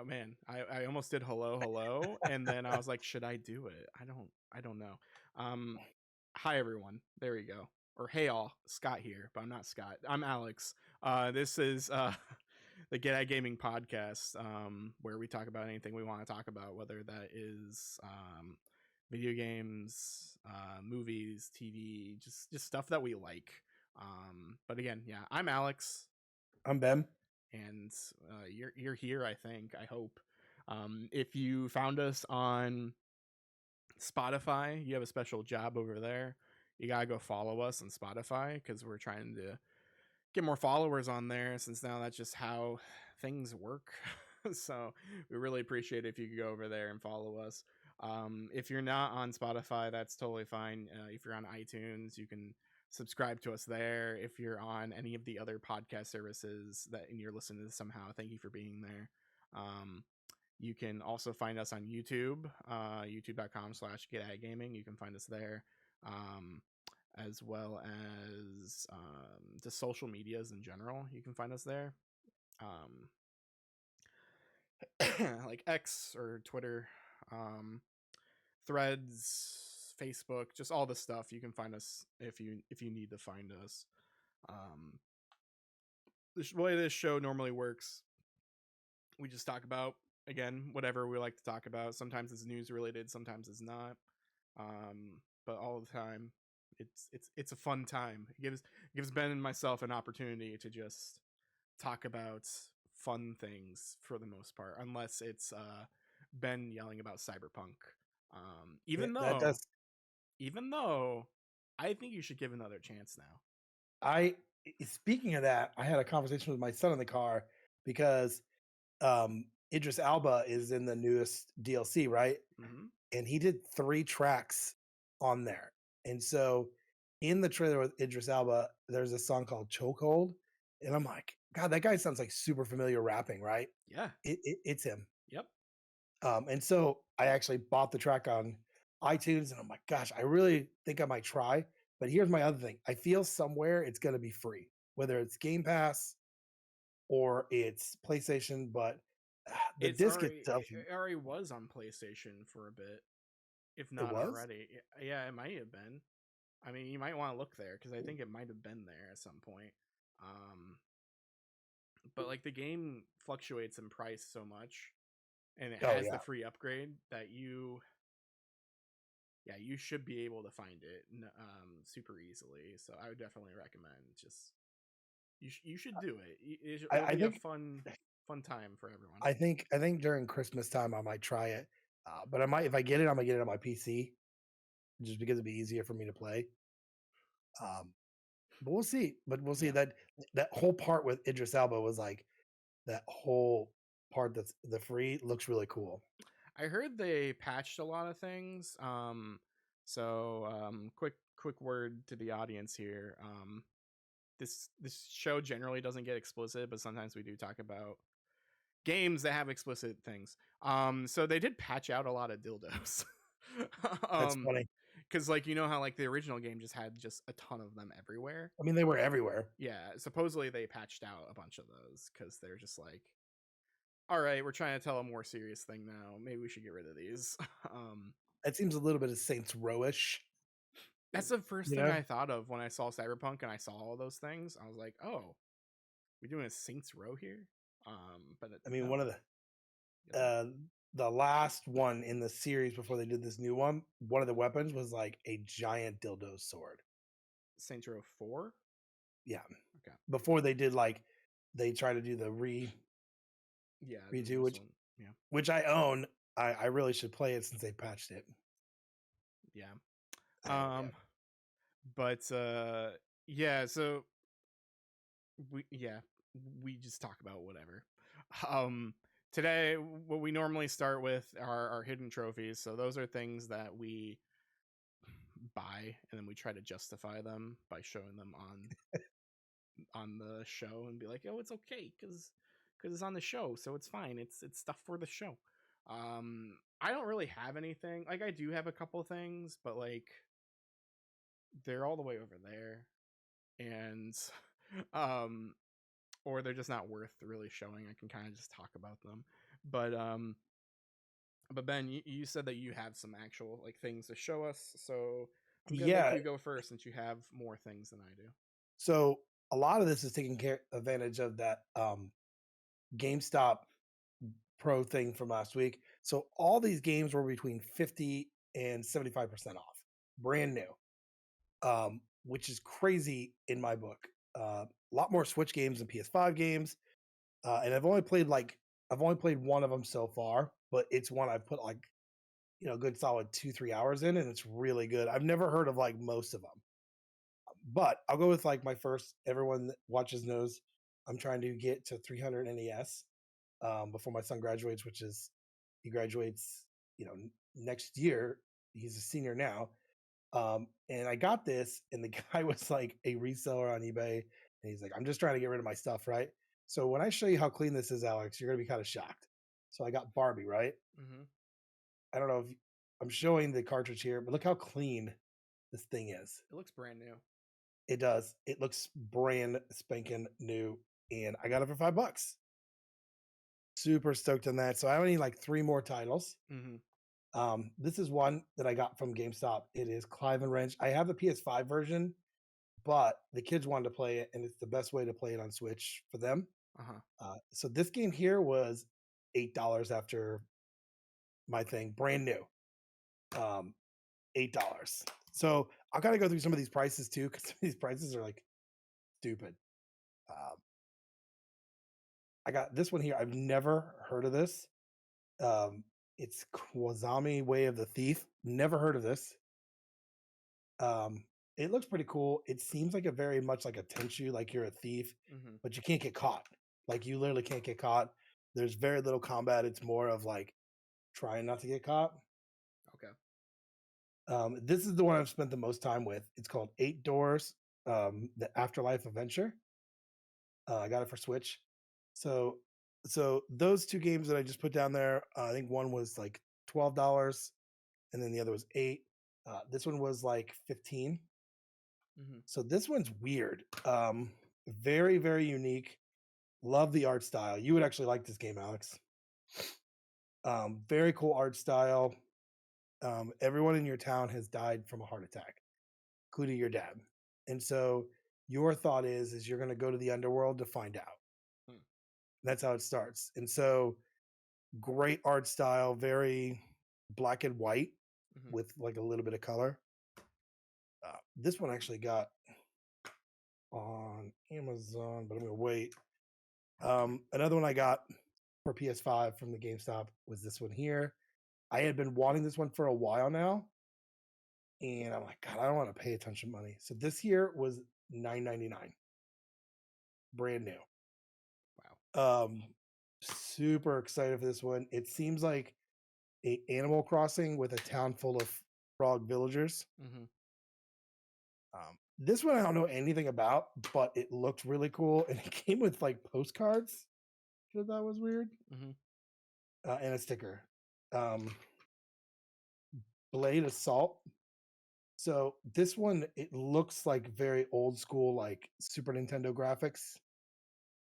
man, I almost did hello, and then I was like, should I do it? I don't know. Um, Hi everyone. There we go. Or hey all, Scott here, but I'm not Scott. I'm Alex. This is the Get At Gaming podcast, where we talk about anything we want to talk about, whether that is video games, movies, TV, just stuff that we like. But again, yeah, I'm Alex, I'm Ben. and you're here. I think. I hope. If you found us on Spotify, you have a special job over there. You gotta go follow us on Spotify because we're trying to get more followers on there, since now that's just how things work. So we really appreciate it if you could go over there and follow us. If you're not on Spotify, that's totally fine. If you're on iTunes, you can subscribe to us there. If you're on any of the other podcast services that and you're listening to this somehow, thank you for being there. You can also find us on YouTube, youtube.com/getatgaming. You can find us there, as well as the social medias in general. You can find us there, like X or Twitter, Threads, Facebook, just all the stuff. You can find us if you need to find us. The way this show normally works, we just talk about, again, whatever we like to talk about. Sometimes it's news related, sometimes it's not. But all the time, it's a fun time. It gives Ben and myself an opportunity to just talk about fun things for the most part, unless it's Ben yelling about Cyberpunk. Yeah, Even that though, does. even though, I think you should give another chance now. I Speaking of that, I had a conversation with my son in the car because Idris Alba is in the newest DLC, right? Mm-hmm. And he did 3 tracks on there. And so in the trailer with Idris Alba, there's a song called Chokehold. And I'm like, God, that guy sounds like super familiar rapping, right? Yeah. It's him. Yep. And so I actually bought the track on iTunes, and I'm like, gosh, I really think I might try. But here's my other thing: I feel somewhere it's going to be free, whether it's Game Pass or it's PlayStation. But the It's disc already itself, it already was on PlayStation for a bit, if it not was. already. Yeah, it might have been. I mean, you might want to look there because I think it might have been there at some point. Um, but like the game fluctuates in price so much, and it Oh has the yeah, free upgrade that you should be able to find it super easily. So I would definitely recommend just you should do it. It'll I be a think fun time for everyone. I think during Christmas time I might try it. But I might, if I get it, I'm gonna get it on my PC just because it'd be easier for me to play. Um, but we'll see. But we'll see Yeah. that whole part with Idris Elba was like that whole part that's the free looks really cool. I heard they patched a lot of things. Quick word to the audience here. This show generally doesn't get explicit, but sometimes we do talk about games that have explicit things. So they did patch out a lot of dildos. That's um, funny. because like you know how like the original game just had just a ton of them everywhere. I mean, they were everywhere. Yeah, supposedly they patched out a bunch of those because they're just like, all right, we're trying to tell a more serious thing now. Maybe we should get rid of these. um, It seems a little bit of Saints Row-ish, that's the first you thing know? I thought of when I saw Cyberpunk and I saw all those things. I was like, oh, we're doing a Saints Row here. But I mean, no, one of the last one in the series before they did this new one of the weapons was like a giant dildo sword. Saints Row 4. Yeah. Okay. Before they did like they try to do the Yeah, redo, this one. Yeah. which I own. I really should play it since they patched it. Yeah. I haven't yet. But yeah, so we just talk about whatever. Um Today what we normally start with are our hidden trophies. So those are things that we buy and then we try to justify them by showing them on the show and be like, "Oh, it's okay cuz it's on the show, so it's fine. It's stuff for the show." I don't really have anything. Like I do have a couple things, but like they're all the way over there, and um or they're just not worth really showing. I can kind of just talk about them. But Ben, you said that you had some actual like things to show us, so I'm gonna make Yeah. you go first since you have more things than I do. So a lot of this is taking advantage of that GameStop Pro thing from last week. So all these games were between 50 and 75% off, brand new, which is crazy in my book. A lot more Switch games than PS5 games, and I've only played one of them so far, but it's one I've put like a good solid 2-3 hours in, and it's really good. I've never heard of like most of them, but I'll go with like my first. Everyone that watches knows I'm trying to get to 300 NES before my son graduates, which is he graduates, next year. He's a senior now. And I got this, and the guy was like a reseller on eBay, and he's like, I'm just trying to get rid of my stuff, right? So when I show you how clean this is, Alex, you're gonna be kind of shocked. So I got Barbie, right? Mm-hmm. I don't know if I'm showing the cartridge here, but look how clean this thing is. It looks brand new. It does. It looks brand spanking new, and I got it for $5. Super stoked on that. So I only need like 3 more titles. Mm-hmm. This is one that I got from GameStop. It is Clive and Wrench. I have the PS5 version, but the kids wanted to play it, and it's the best way to play it on Switch for them. Uh-huh. So this game here was $8 after my thing, brand new. Um, $8. So I gotta go through some of these prices too, because some of these prices are like stupid. Um, I got this one here. I've never heard of this. Um, it's Kwazami Way of the Thief. Never heard of this. Um, it looks pretty cool. It seems like a very much like a Tenchu, like you're a thief, Mm-hmm. but you can't get caught. Like you literally can't get caught. There's very little combat. It's more of like trying not to get caught. Okay. This is the one I've spent the most time with. It's called Eight Doors, the Afterlife Adventure. I got it for Switch. So, so those 2 games that I just put down there, I think one was like $12, and then the other was 8. This one was like 15. Mm-hmm. So this one's weird. Very, very unique. Love the art style. You would actually like this game, Alex. Very cool art style. Everyone in your town has died from a heart attack, including your dad. And so your thought is you're going to go to the underworld to find out. Hmm. That's how it starts. And so great art style, very black and white Mm-hmm. with like a little bit of color. This one actually got on Amazon, but I'm gonna wait. Another one I got for PS5 from the GameStop was this one here. I had been wanting this one for a while now, and I'm like, God, I don't want to pay a bunch of money. So this here was $9.99, brand new. Wow. Super excited for this one. It seems like a Animal Crossing with a town full of frog villagers. Mm-hmm. This one I don't know anything about, but it looked really cool, and it came with like postcards. Which I thought was weird, Mm-hmm. and a sticker. Um, Blade Assault. So this one, it looks like very old school, like Super Nintendo graphics.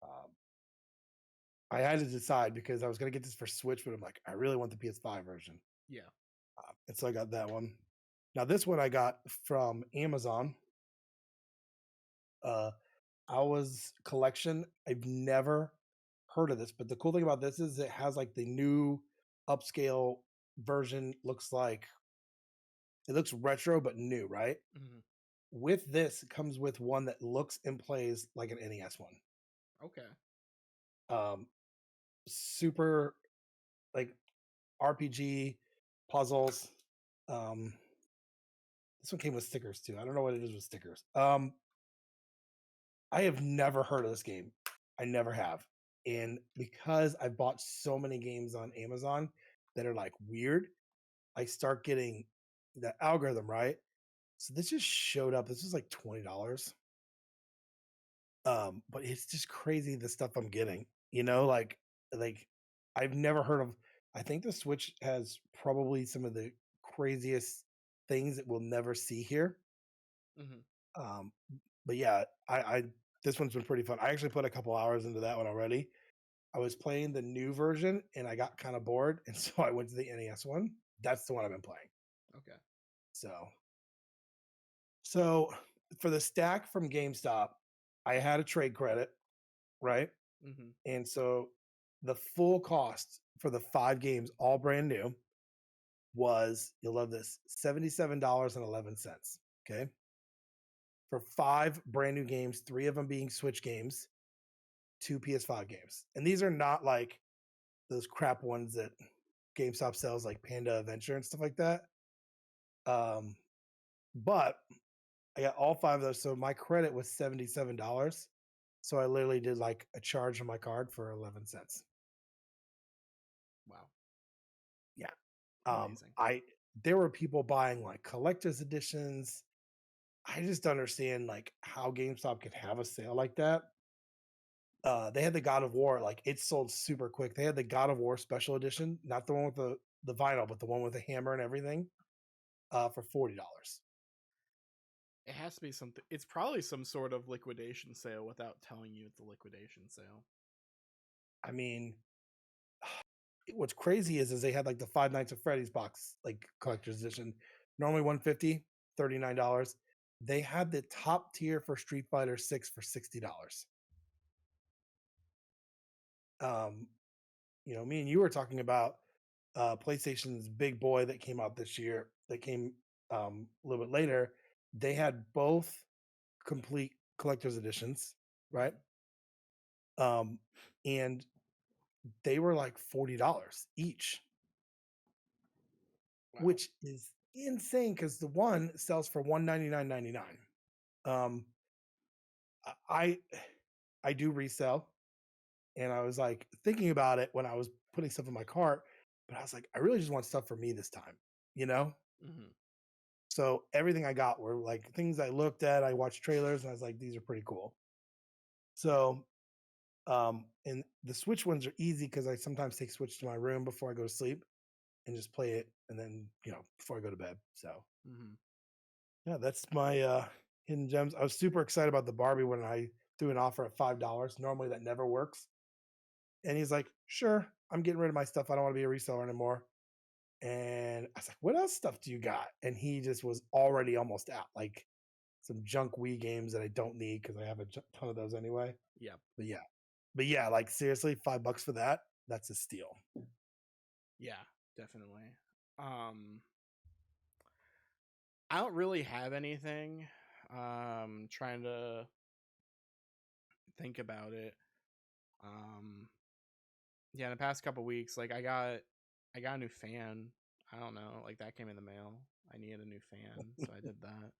Um, I had to decide because I was gonna get this for Switch, but I'm like, I really want the PS5 version, Yeah. and so I got that one. Now this one I got from Amazon. Uh, Ours collection. I've never heard of this, but the cool thing about this is it has like the new upscale version. It looks retro but new, right? Mm-hmm. With this comes with one that looks and plays like an NES one. Okay. Um, Super like RPG puzzles. Um, this one came with stickers too. I don't know what it is with stickers. I have never heard of this game. I never have. And because I bought so many games on Amazon that are like weird, I start getting the algorithm right. So this just showed up. This was like $20. But it's just crazy the stuff I'm getting. Like I've never heard of. I think the Switch has probably some of the craziest things that we'll never see here. Mm-hmm. Um, but yeah, I this one's been pretty fun. I actually put a couple hours into that one already. I was playing the new version and I got kind of bored, and so I went to the NES one. That's the one I've been playing. Okay. So for the stack from GameStop, I had a trade credit, right? Mm-hmm. And so the full cost for the 5 games, all brand new, was, you'll love this, $77.11. Okay. For 5 brand new games, 3 of them being Switch games, 2 PS5 games. And these are not like those crap ones that GameStop sells, like Panda Adventure and stuff like that. But I got all 5 of those. So my credit was $77. So I literally did like a charge on my card for 11 cents. Wow. Yeah. Amazing. There were people buying like collector's editions. I just don't understand like how GameStop could have a sale like that. They had the God of War, like it sold super quick. They had the God of War special edition, not the one with the vinyl, but the one with the hammer and everything, for $40. It has to be something. It's probably some sort of liquidation sale without telling you it's a liquidation sale. I mean, what's crazy is they had like the Five Nights at Freddy's box, like collector's edition, normally 150, $39. They had the top tier for Street Fighter 6 for $60. Um, me and you were talking about PlayStation's Big Boy that came out this year, that came a little bit later. They had both complete collector's editions, right? And they were like $40 each, Wow. which is insane because the one sells for $199.99. Um, I I do resell, and I was like thinking about it when I was putting stuff in my cart, but I was like, I really just want stuff for me this time, you know? Mm-hmm. So everything I got were like things I looked at, I watched trailers, and I was like, these are pretty cool. So, and the Switch ones are easy because I sometimes take Switch to my room before I go to sleep and just play it, and then before I go to bed. So Mm-hmm. yeah, that's my hidden gems. I was super excited about the Barbie when I threw an offer at $5. Normally that never works, and he's like, "Sure, I'm getting rid of my stuff. I don't want to be a reseller anymore." And I was like, "What else stuff do you got?" And he just was already almost out, like some junk Wii games that I don't need because I have a ton of those anyway. Yep. But yeah, like seriously, $5 for that. That's a steal. Yeah, definitely. Um, I don't really have anything. Trying to think about it. Um, yeah, in the past couple weeks, like I got a new fan. I don't know, like that came in the mail. I needed a new fan, so I did that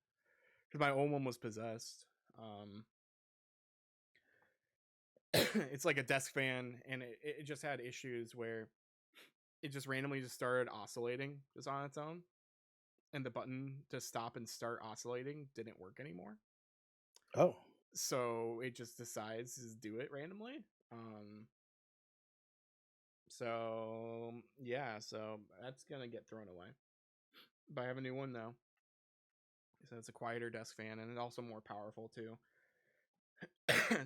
because my old one was possessed. Um, it's like a desk fan, and it just had issues where it just randomly just started oscillating just on its own, and the button to stop and start oscillating didn't work anymore. Oh, So it just decides to do it randomly. So yeah, so that's gonna get thrown away. But I have a new one now. So it's a quieter desk fan, and it's also more powerful too.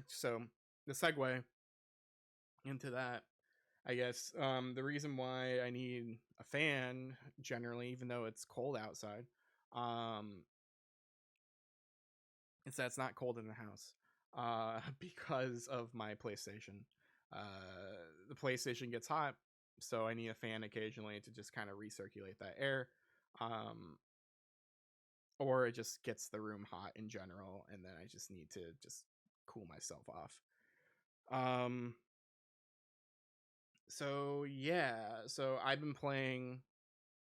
So the segue into that, I guess, the reason why I need a fan generally, even though it's cold outside, um, is that it's not cold in the house. Because of my PlayStation. The PlayStation gets hot, so I need a fan occasionally to just kind of recirculate that air. Um, or it just gets the room hot in general, and then I just need to just cool myself off. Um, so yeah, so I've been playing.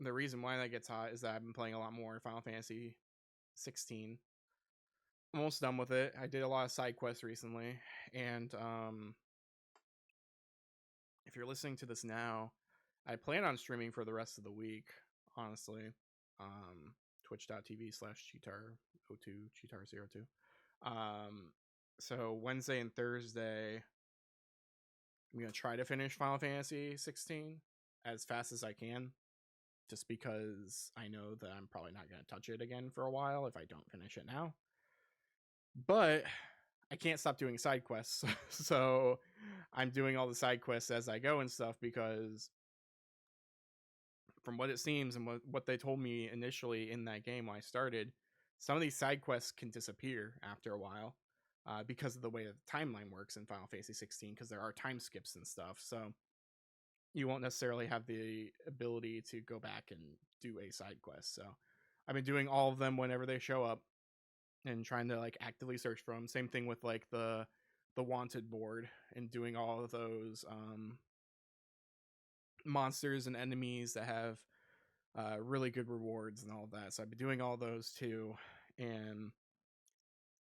The reason why that gets hot is that I've been playing a lot more Final Fantasy 16. Almost done with it. I did a lot of side quests recently, and if you're listening to this now, I plan on streaming for the rest of the week, honestly. Twitch.tv/cheatar02, cheatar02. Um, so Wednesday and Thursday, I'm going to try to finish Final Fantasy 16 as fast as I can, just because I know that I'm probably not going to touch it again for a while if I don't finish it now. But I can't stop doing side quests, so I'm doing all the side quests as I go and stuff because from what it seems and what they told me initially in that game when I started, some of these side quests can disappear after a while because of the way that the timeline works in Final Fantasy 16 because there are time skips and stuff. So you won't necessarily have the ability to go back and do a side quest. So I've been doing all of them whenever they show up and trying to like actively search for them. Same thing with like the wanted board and doing all of those monsters and enemies that have really good rewards and all of that. So I've been doing all those too, and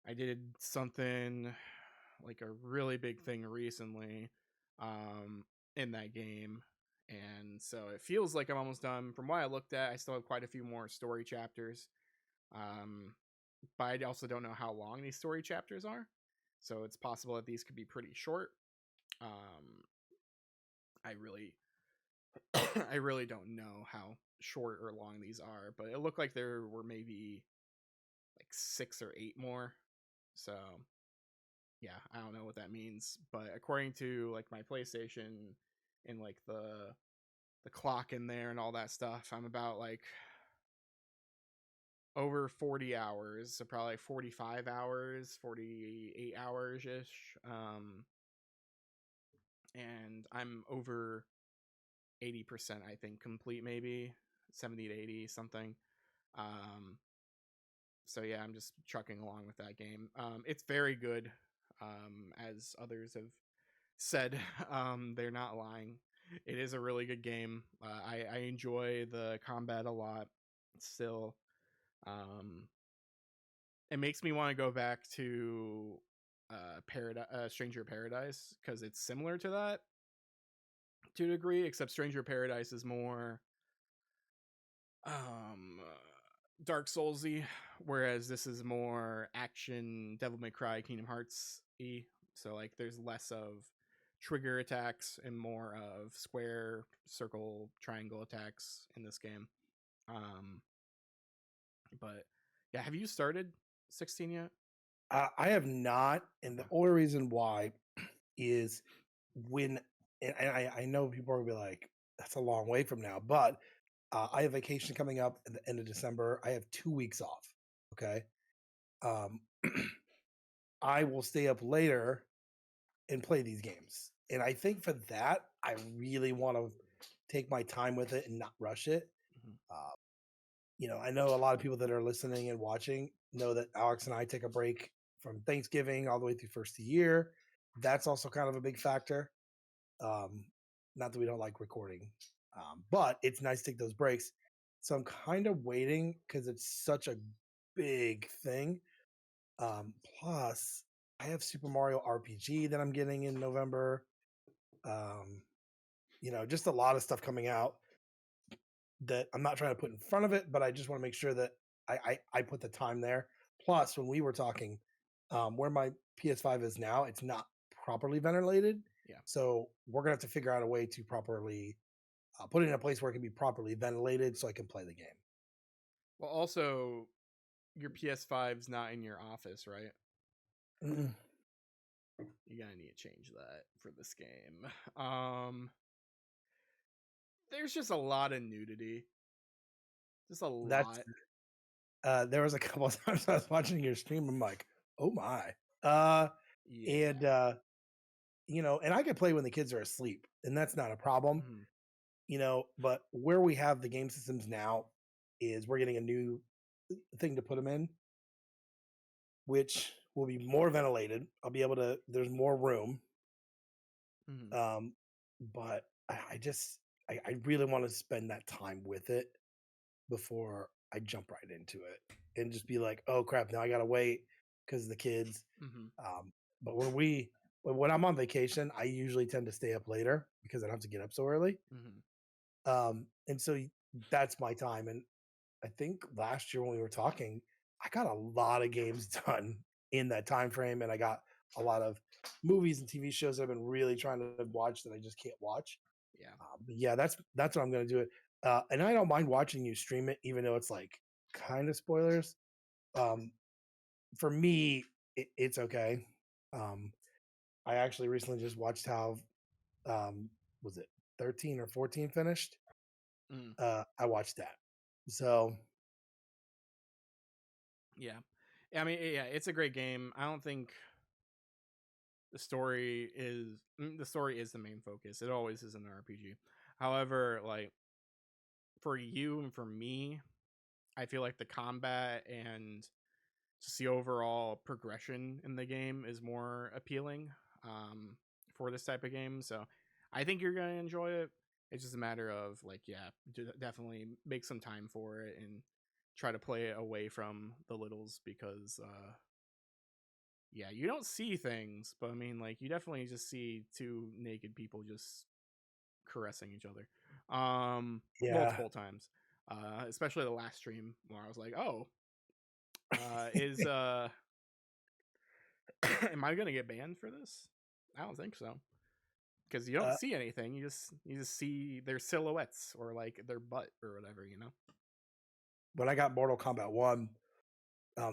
I did something like a really big thing recently um, in that game, and so it feels like I'm almost done. From what I looked at, I still have quite a few more story chapters, um, but I also don't know how long these story chapters are. So it's possible that these could be pretty short. Um, I really I really don't know how short or long these are, but it looked like there were maybe like 6 or 8 more. So yeah, I don't know what that means, but according to like my PlayStation and like the clock in there and all that stuff, I'm about like over 40 hours, so probably 45 hours, 48 hours ish. And I'm over 80%, I think, complete, maybe 70 to 80 something. Um, so yeah, I'm just trucking along with that game. It's very good, as others have said. They're not lying. It is a really good game. I enjoy the combat a lot. Still, um, it makes me want to go back to Stranger Paradise because it's similar to that to a degree, except Stranger Paradise is more um Dark Soulsy, whereas this is more action Devil May Cry Kingdom Hearts y. So like there's less of trigger attacks and more of square, circle, triangle attacks in this game. Um but yeah, have you started 16 yet? I have not, and the Okay. only reason why is when, and I know people are gonna be like, "That's a long way from now," but I have vacation coming up at the end of December. I have 2 weeks off. Okay, um, I will stay up later and play these games, and I think for that, I really want to take my time with it and not rush it. Mhm. Uh, I know a lot of people that are listening and watching know that Alex and I take a break from Thanksgiving all the way through first of the year. That's also kind of a big factor. Um, Not that we don't like recording, but it's nice to take those breaks. So I'm kind of waiting because it's such a big thing. Plus, I have Super Mario RPG that I'm getting in November. Um, just a lot of stuff coming out that I'm not trying to put in front of it, but I just want to make sure that I put the time there. Plus, when we were talking, where my PS5 is now, it's not properly ventilated. Yeah. So we're gonna have to figure out a way to properly put it in a place where it can be properly ventilated, so I can play the game. Well, also your PS5's not in your office, right? Mm. You're gonna need to change that for this game. Um, there's just a lot of nudity. Just a That's lot. there was a couple of times I was watching your stream. I'm like, oh my, uh, Yeah. and and I can play when the kids are asleep, and that's not a problem. Mhm. But where we have the game systems now is we're getting a new thing to put them in, which will be more ventilated. I'll be able to. There's more room, Mhm. um, but I just I really want to spend that time with it before I jump right into it and just be like, oh crap, now I gotta wait because of the kids. Mhm. But when I'm on vacation, I usually tend to stay up later because I don't have to get up so early. Mhm. And so that's my time. And I think last year when we were talking, I got a lot of games done in that time frame, and I got a lot of movies and TV shows that I've been really trying to watch that I just can't watch. Yeah. But yeah, that's what I'm going to do it. And I don't mind watching you stream it, even though it's like kind of spoilers. Um, for me, it's okay. Um, I actually recently just watched how was it 13 or 14 finished. Mm, I watched that. So yeah, I mean, yeah, it's a great game. I don't think the story is the main focus. It always is in an RPG. However, like for you and for me, I feel like the combat and just the overall progression in the game is more appealing um, for this type of game. So I think you're gonna enjoy it. It's just a matter of like, yeah, definitely make some time for it and try to play it away from the littles because yeah, you don't see things, but I mean, like, you definitely just see two naked people just caressing each other, yeah, multiple times. Especially the last stream where I was like, oh, is am I gonna get banned for this? I don't think so because you don't uh, see anything. You just see their silhouettes or like their butt or whatever, you know. when I got Mortal Kombat 1,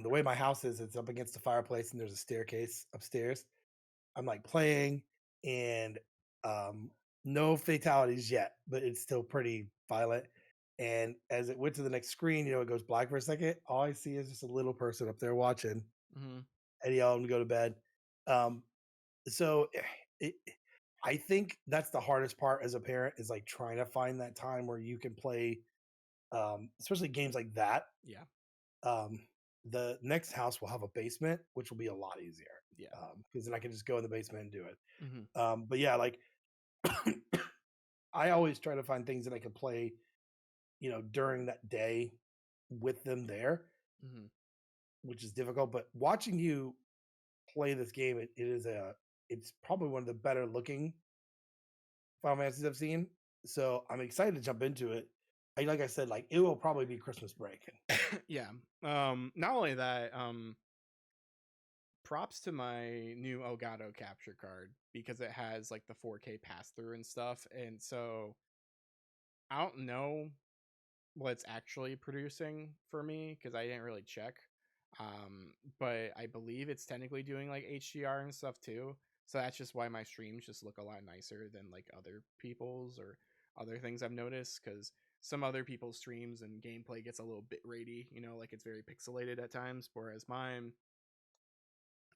the way my house is, it's up against the fireplace and there's a staircase upstairs. I'm like playing and um, no fatalities yet, but it's still pretty violent. And as it went to the next screen, it goes black for a second. All I see is just a little person up there watching, Mm-hmm. and yelling to go to bed. Um, so it, I think that's the hardest part as a parent is like trying to find that time where you can play, especially games like that. Yeah, Um, the next house will have a basement, which will be a lot easier yeah. because then I can just go in the basement and do it. Mm-hmm. But yeah, like I always try to find things that I can play, during that day with them there, Mm-hmm. which is difficult. But watching you play this game, it's probably one of the better looking Final Fantasies I've seen. So I'm excited to jump into it. Like I said, like it will probably be Christmas break. Yeah. Not only that, props to my new Elgato capture card because it has like the 4K pass through and stuff. And so I don't know what it's actually producing for me because I didn't really check. But I believe it's technically doing like HDR and stuff too. So that's just why my streams just look a lot nicer than like other people's or other things I've noticed because some other people's streams and gameplay gets a little bit ratey, like it's very pixelated at times, whereas mine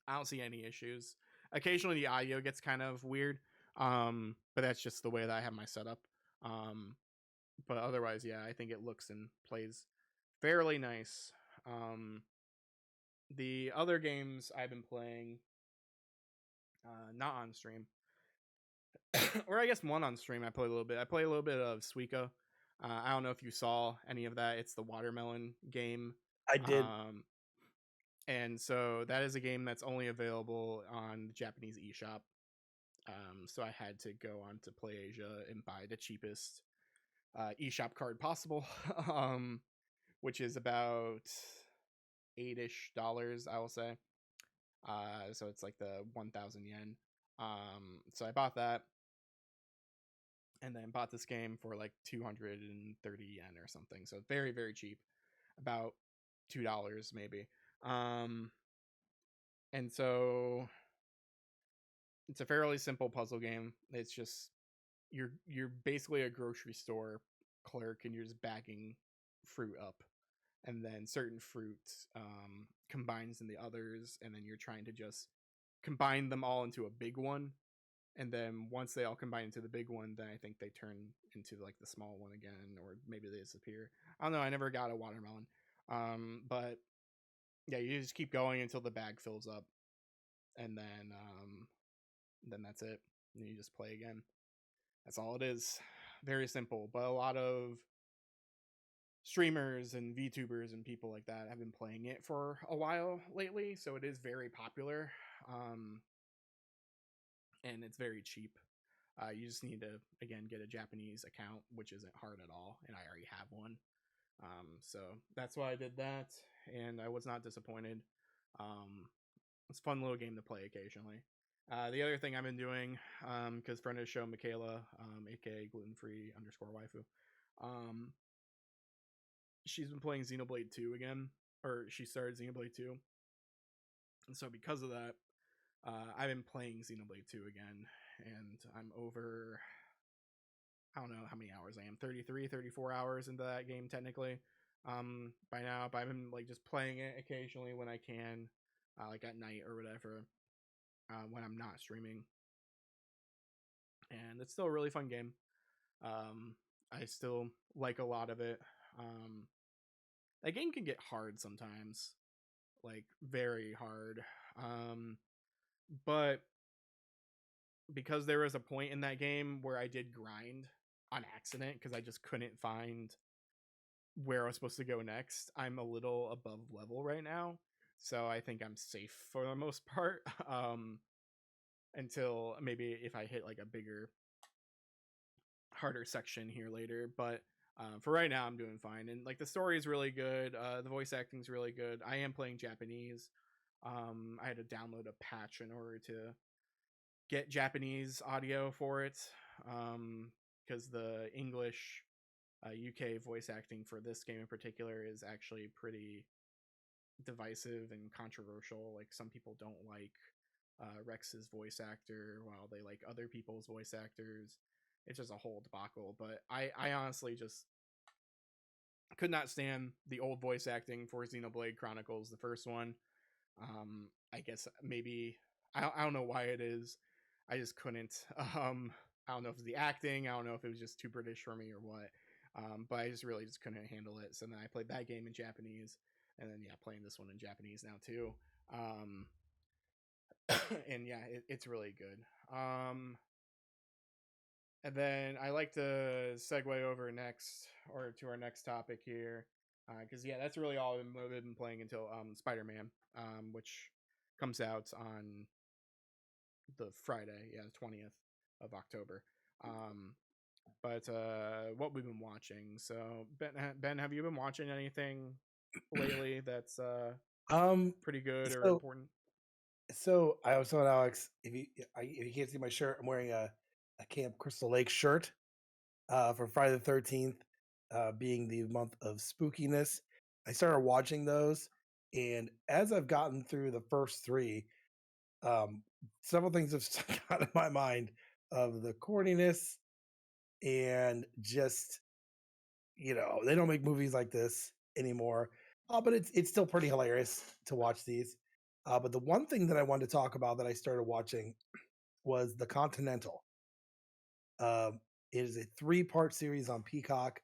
I don't see any issues. Occasionally the audio gets kind of weird, but that's just the way that I have my setup. Um, but otherwise, yeah, I think it looks and plays fairly nice. Um, the other games I've been playing, not on stream, or I guess one on stream. I play a little bit. I play a little bit of Suika. I don't know if you saw any of that. It's the watermelon game. I did. Um, and so that is a game that's only available on the Japanese eShop. So I had to go on to PlayAsia and buy the cheapest eShop card possible, which is about $8-ish, I will say. So it's like the 1,000 yen. So I bought that and then bought this game for like 230 yen or something. So very, very cheap, about $2 maybe. Um, and so it's a fairly simple puzzle game. It's just you're basically a grocery store clerk and you're just bagging fruit up, and then certain fruit combines in the others, and then you're trying to just combine them all into a big one. And then once they all combine into the big one, then I think they turn into like the small one again, or maybe they disappear. I don't know. I never got a watermelon, but yeah, you just keep going until the bag fills up, and then that's it. And you just play again. That's all it is. Very simple, but a lot of streamers and VTubers and people like that have been playing it for a while lately, so it is very popular. Um, and it's very cheap. You just need to again get a Japanese account, which isn't hard at all, and I already have one. So that's why I did that, and I was not disappointed. Um, it's a fun little game to play occasionally. The other thing I've been doing, because friend of the show Michaela, aka gluten free underscore waifu, um, she's been playing Xenoblade 2 again, or she started Xenoblade 2, and so because of that, I've been playing Xenoblade 2 again, and I'm over, I don't know how many hours I am, 33, 34 hours into that game technically. By now, but I've been like just playing it occasionally when I can, like at night or whatever, when I'm not streaming. And it's still a really fun game. Um, I still like a lot of it. Um, that game can get hard sometimes, like very hard. Um, but because there was a point in that game where I did grind on accident because I just couldn't find where I was supposed to go next, I'm a little above level right now. So I think I'm safe for the most part. Until maybe if I hit like a bigger, harder section here later. But for right now, I'm doing fine. And like the story is really good. The voice acting is really good. I am playing Japanese. I had to download a patch in order to get Japanese audio for it, because the English UK voice acting for this game in particular is actually pretty divisive and controversial. Like some people don't like Rex's voice actor, while they like other people's voice actors. It's just a whole debacle. But I honestly just could not stand the old voice acting for Xenoblade Chronicles, the first one. I guess maybe I don't know why it is. I just couldn't. I don't know if it's the acting. I don't know if it was just too British for me or what. But I just really just couldn't handle it. So then I played that game in Japanese, and then yeah, playing this one in Japanese now too. Um, and yeah, it's really good. And then I like to segue over next or to our next topic here, because yeah, that's really all I've been playing until Spider-Man, which comes out on the Friday, yeah, the 20th of October. Um, but what we've been watching. So Ben, have you been watching anything lately that's Um, pretty good or so important? I was telling Alex, if you can't see my shirt, I'm wearing a Camp Crystal Lake shirt for Friday the 13th, being the month of spookiness. I started watching those, and as I've gotten through the first three, um, several things have stuck out in my mind of the corniness and just they don't make movies like this anymore. But it's still pretty hilarious to watch these. But the one thing that I wanted to talk about that I started watching was The Continental. Um, it is a three-part series on Peacock,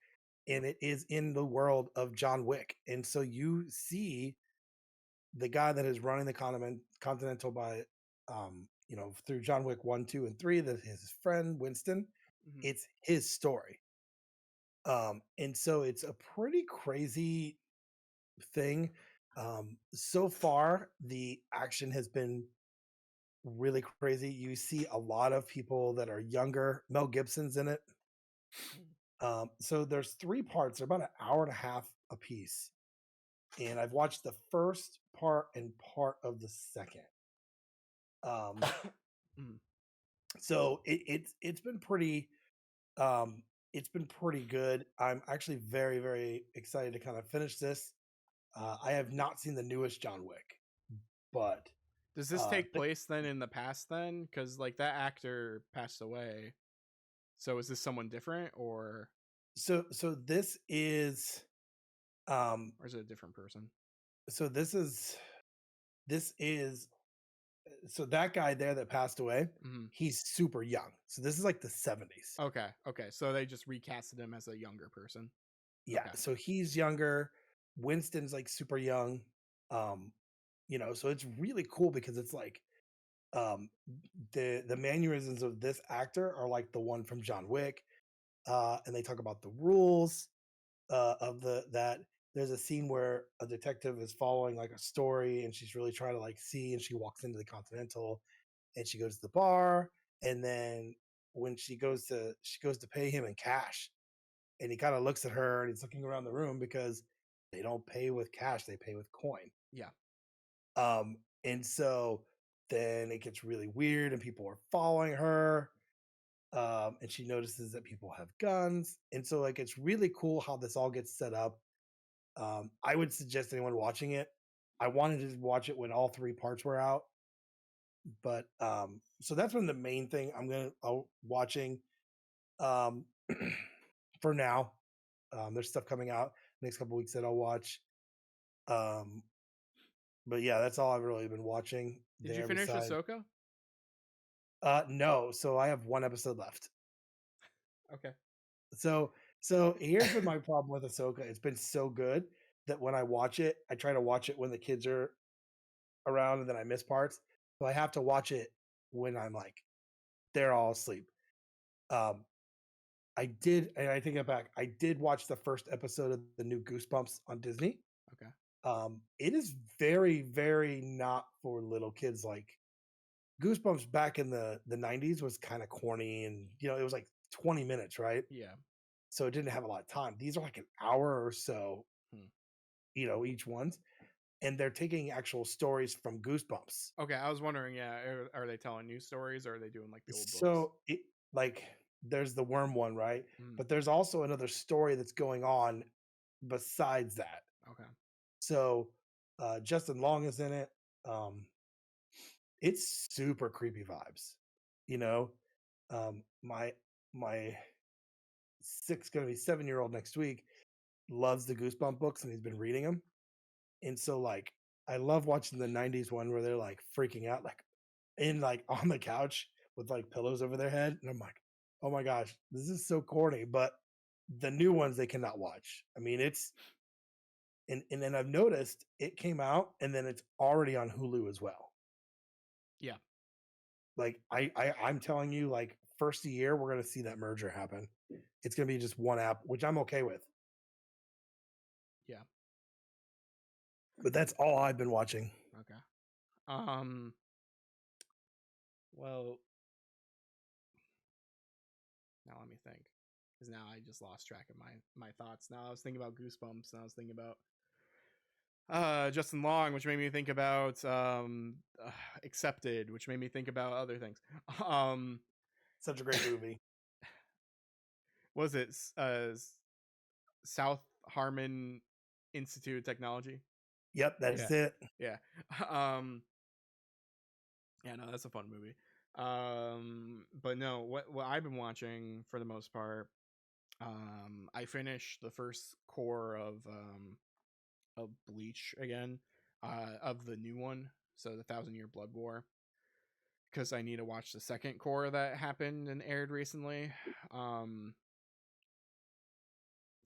and it is in the world of John Wick. And so you see the guy that is running the Continental by, through John Wick 1, 2, and 3, that his friend Winston. Mm-hmm. It's his story. And so it's a pretty crazy thing. So far, the action has been really crazy. You see a lot of people that are younger. Mel Gibson's in it. So there's three parts. They're about an hour and a half a piece, and I've watched the first part and part of the second. Um, Mm. so it's been pretty it's been pretty good. I'm actually very very excited to kind of finish this. I have not seen the newest John Wick, but Does this take place then in the past then? Because like that actor passed away. So is this someone different so or is it a different person? so this is so that guy there that passed away, Mm-hmm. he's super young. So this is like the 70s. Okay, okay. So they just recasted him as a younger person. Yeah, Okay. so he's younger. Winston's like super young. Um, so it's really cool because it's like um the mannerisms of this actor are like the one from John Wick. And they talk about the rules of that. There's a scene where a detective is following like a story and she's really trying to like see, and she walks into the Continental and she goes to the bar, and then when she goes to pay him in cash, and he kind of looks at her and he's looking around the room because they don't pay with cash, they pay with coin. Yeah. And so then it gets really weird and people are following her. And she notices that people have guns. And so like it's really cool how this all gets set up. I would suggest anyone watching it. I wanted to watch it when all three parts were out. But so that's been the main thing I'll watching um for now. There's stuff coming out next couple weeks that I'll watch. Um, but yeah, that's all I've really been watching Did you there. finish Besides, Ahsoka? no, so I have one episode left. Okay. So so here's been my problem with Ahsoka. It's been so good that when I watch it, I try to watch it when the kids are around, and then I miss parts. So I have to watch it when I'm like they're all asleep. Um, I did, and I take it back. I did watch the first episode of the new Goosebumps on Disney. Okay. It is very, very not for little kids. Like Goosebumps back in the 90s was kind of corny, and it was like 20 minutes, right? Yeah. So it didn't have a lot of time. These are like an hour or so, Hmm. each one's, and they're taking actual stories from Goosebumps. Okay, I was wondering, yeah, are they telling new stories or are they doing like the old books? So like there's the worm one, right? Mm, But there's also another story that's going on besides that. okay. So Justin Long is in it. Um, it's super creepy vibes. You know, my 7-year-old next week loves the Goosebump books and he's been reading them. And so like I love watching the 90s one where they're like freaking out, like in like on the couch with like pillows over their head. And I'm like, oh my gosh, this is so corny. But the new ones they cannot watch. I mean, it's and then I've noticed it came out and then it's already on Hulu as well. Yeah. Like I'm telling you, like first year we're gonna see that merger happen. It's gonna be just one app, which I'm okay with. Yeah. But that's all I've been watching. Okay. Um. Well, now let me think, because now I just lost track of my thoughts. Now I was thinking about Goosebumps, and I was thinking about Justin Long, which made me think about Accepted, which made me think about other things. Um, Such a great movie. was it South Harmon Institute of Technology? Yep, that's Yeah, it. yeah. Um, yeah, no, that's a fun movie. But no, what I've been watching for the most part, I finished the first core of Bleach again, of the new one, so the Thousand Year Blood War, because I need to watch the second core that happened and aired recently. Um,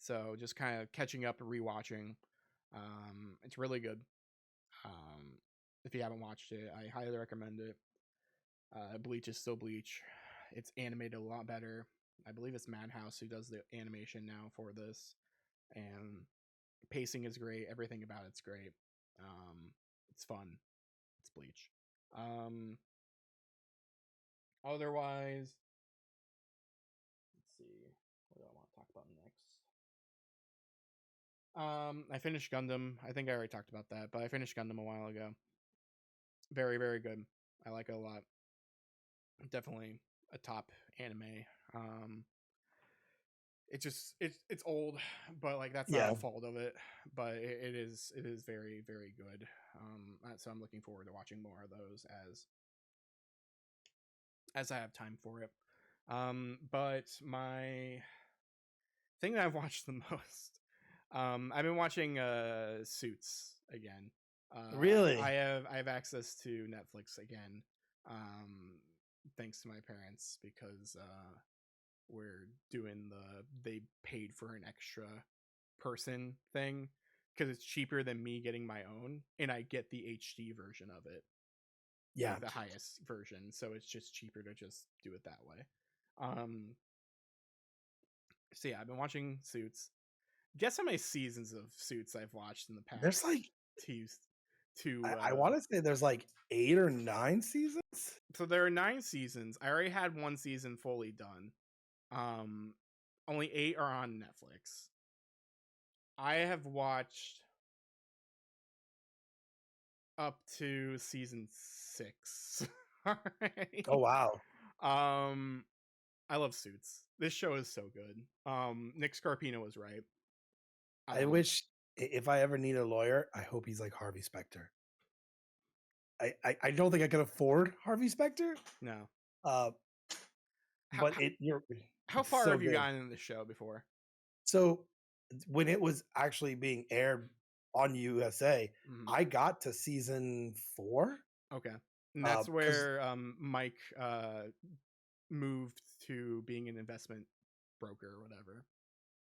so just kind of catching up and rewatching. It's really good. Um, if you haven't watched it, I highly recommend it. Bleach is still Bleach. It's animated a lot better. I believe it's Madhouse who does the animation now for this, and pacing is great. Everything about it's great. It's fun. It's Bleach. Um, otherwise, let's see. What do I want to talk about next? I finished Gundam. I think I already talked about that, but I finished Gundam a while ago. Very, very good. I like it a lot. Definitely a top anime. Um, it's old, but like that's not Yeah. a fault of it. But it is very, very good. So I'm looking forward to watching more of those as I have time for it. But my thing that I've watched the most, I've been watching Suits again. I Really? have access to Netflix again, thanks to my parents, because we're doing they paid for an extra person thing because it's cheaper than me getting my own, and I get the HD version of it, Yeah. like the highest version, so it's just cheaper to just do it that way. Um, so yeah, I've been watching Suits. Guess how many seasons of Suits I've watched in the There's past like two two I want to say there's like 8 or 9 seasons. so there are 9 seasons. I already had one season fully done. Um, only 8 are on Netflix. I have watched up to season 6 Oh already. wow. Um, I love Suits. This show is so good. Nick Scarpino was right. I Um, wish if I ever need a lawyer, I hope he's like Harvey Specter. I don't think I could afford Harvey Specter. No. Uh, How but how it's far so have you good. gotten in the show before? So when it was actually being aired on USA, Mhm. I got to season 4. Okay. And that's Because where Mike moved to being an investment broker or whatever.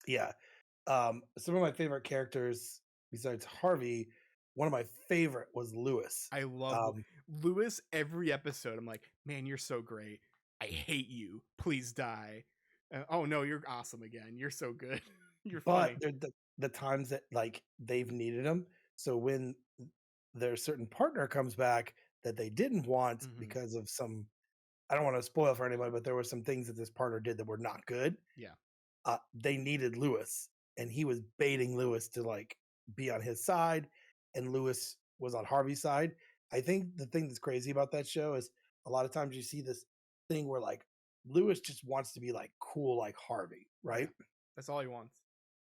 yeah, some of my favorite characters besides Harvey, one of my favorite was Lewis. I love Um, Lewis every episode. I'm like, man, you're so great. I hate you. Please die. Oh no, you're awesome again. You're so good. You're but funny. the times that like they've needed him. So when their certain partner comes back that they didn't want Hmm. because of some, I don't want to spoil for anybody, but there were some things that this partner did that were not good. Yeah. They needed Lewis, and he was baiting Lewis to like be on his side, and Lewis was on Harvey's side. I think the thing that's crazy about that show is a lot of times you see this thing where like Lewis just wants to be like cool like Harvey, Yeah. right? That's all he wants.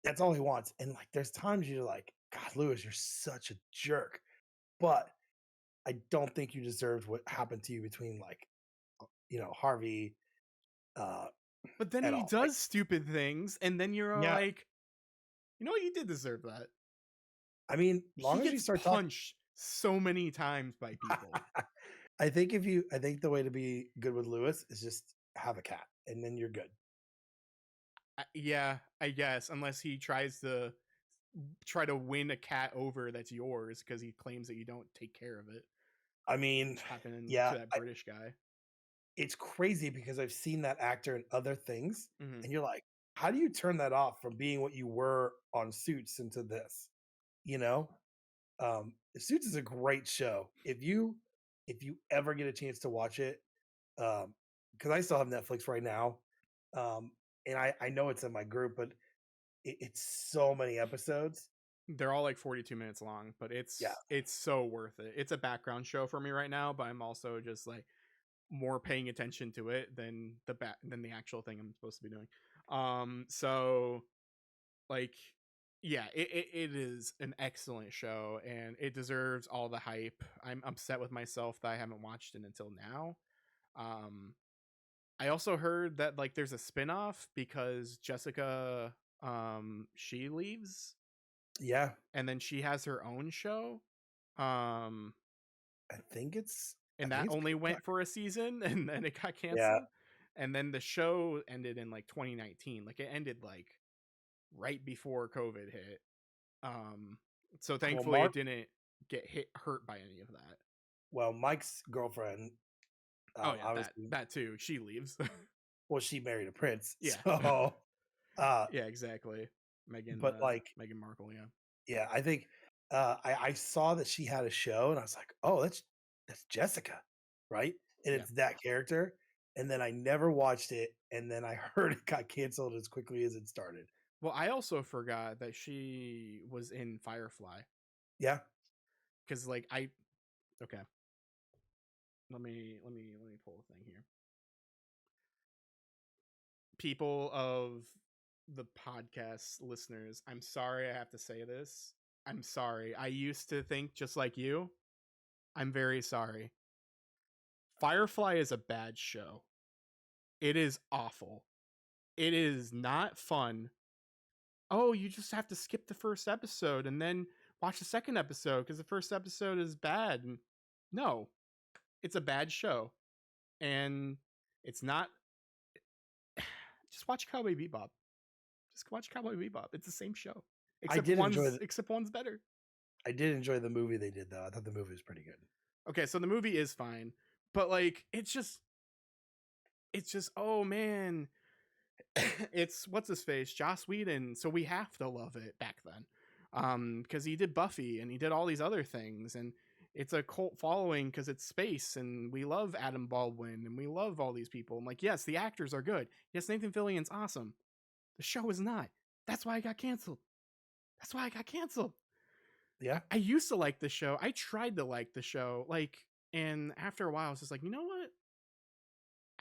That's all he wants. And like there's times you're like, God, Lewis, you're such a jerk. But I don't think you deserved what happened to you between like Harvey uh But then at he all. Like, does stupid things, and then you're yeah, like, you know what? You did deserve that. I mean, He long as you gets start talking. punched so many times by people. I think the way to be good with Lewis is just have a cat and then you're good. Yeah, I guess, unless he try to win a cat over that's yours because he claims that you don't take care of it, I mean, which happened yeah, to that British guy. it's crazy because I've seen that actor in other things Hmm. and you're like, how do you turn that off from being what you were on Suits into this? You know? Suits is a great show. If you ever get a chance to watch it, because I still have Netflix right now, um, and I know it's in my group, but it's so many episodes. They're all like 42 minutes long, but Yeah, it's so worth it. It's a background show for me right now, but I'm also just like more paying attention to it than than the actual thing I'm supposed to be doing. So like yeah, it is an excellent show and it deserves all the hype. I'm upset with myself that I haven't watched it until now. um I also heard that like there's a spin-off because Jessica she leaves yeah. and then she has her own show. um I think it's I and think that it's only Peacock. went for a season and then it got Yeah. canceled. And then the show ended in like 2019. Like it ended like right before COVID hit. Um, so Well, thankfully it Mark. didn't get hurt by any of that. Well, Mike's girlfriend, Oh yeah, obviously, that too. She leaves. well, she married a prince, Yeah, so, uh, yeah, exactly. but like, Meghan Markle. Yeah, yeah, I think, I saw that she had a show, and I was like, oh, that's Jessica, right? And yeah. it's that character, and then I never watched it, and then I heard it got canceled as quickly as it started. Well, I also forgot that she was in Firefly Yeah, because like I okay. Let me pull a thing here. People of the podcast listeners, I'm sorry I have to say this. I'm sorry. I used to think just like you. I'm very sorry. Firefly is a bad show. It is awful. It is not fun. Oh, you just have to skip the first episode and then watch the second episode because the first episode is bad. No, it's a bad show. And it's not. Just watch Cowboy Bebop. Just watch Cowboy Bebop. It's the same show, I did enjoy the except one's better. I did enjoy the movie they did, though. I thought the movie was pretty good. Okay, so the movie is fine, but like it's just oh man, it's what's his face, Joss Whedon. So we have to love it back then, because he did Buffy and he did all these other things, and it's a cult following because it's space, and we love Adam Baldwin and we love all these people. I'm like, yes, the actors are good. Yes, Nathan Fillion's awesome. The show is not. That's why I got canceled. That's why I got canceled. Yeah, I used to like the show. I tried to like the show, like, and after a while, I was just like, you know what?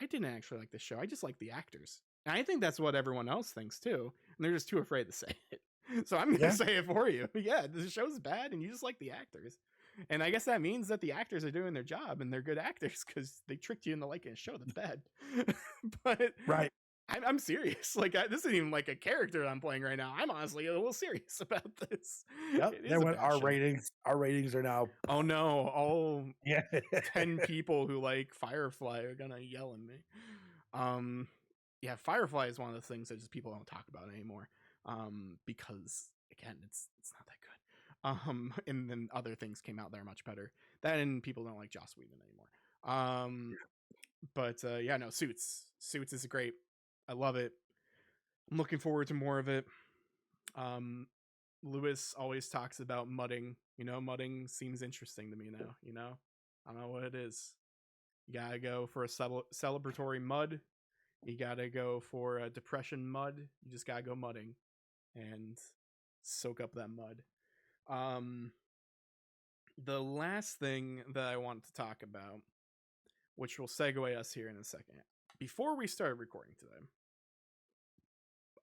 I didn't actually like the show. I just like the actors. And I think that's what everyone else thinks too. And they're just too afraid to say it. So I'm gonna yeah. say it for you. Yeah, the show's bad, and you just like the actors. And I guess that means that the actors are doing their job and they're good actors because they tricked you into liking a show that's bad. But Right. I'm serious. Like this isn't even like a character I'm playing right now. I'm honestly a little serious about this. Yep. It is There a went bad our show. ratings. Our ratings are now. Oh no, all Yeah. 10 people who like Firefly are gonna yell at me. Um, yeah, Firefly is one of those things that just people don't talk about anymore. Because again, it's not that good. And then other things came out that are much better. Then people don't like Joss Whedon anymore. But yeah, no, Suits is great. I love it. I'm looking forward to more of it. Um, Lewis always talks about mudding. Mudding seems interesting to me now. I don't know what it is. You gotta go for a celebratory mud. You gotta go for a depression mud. You just gotta go mudding and soak up that mud. Um, the last thing that I want to talk about, which will segue us here in a second. Before we started recording today,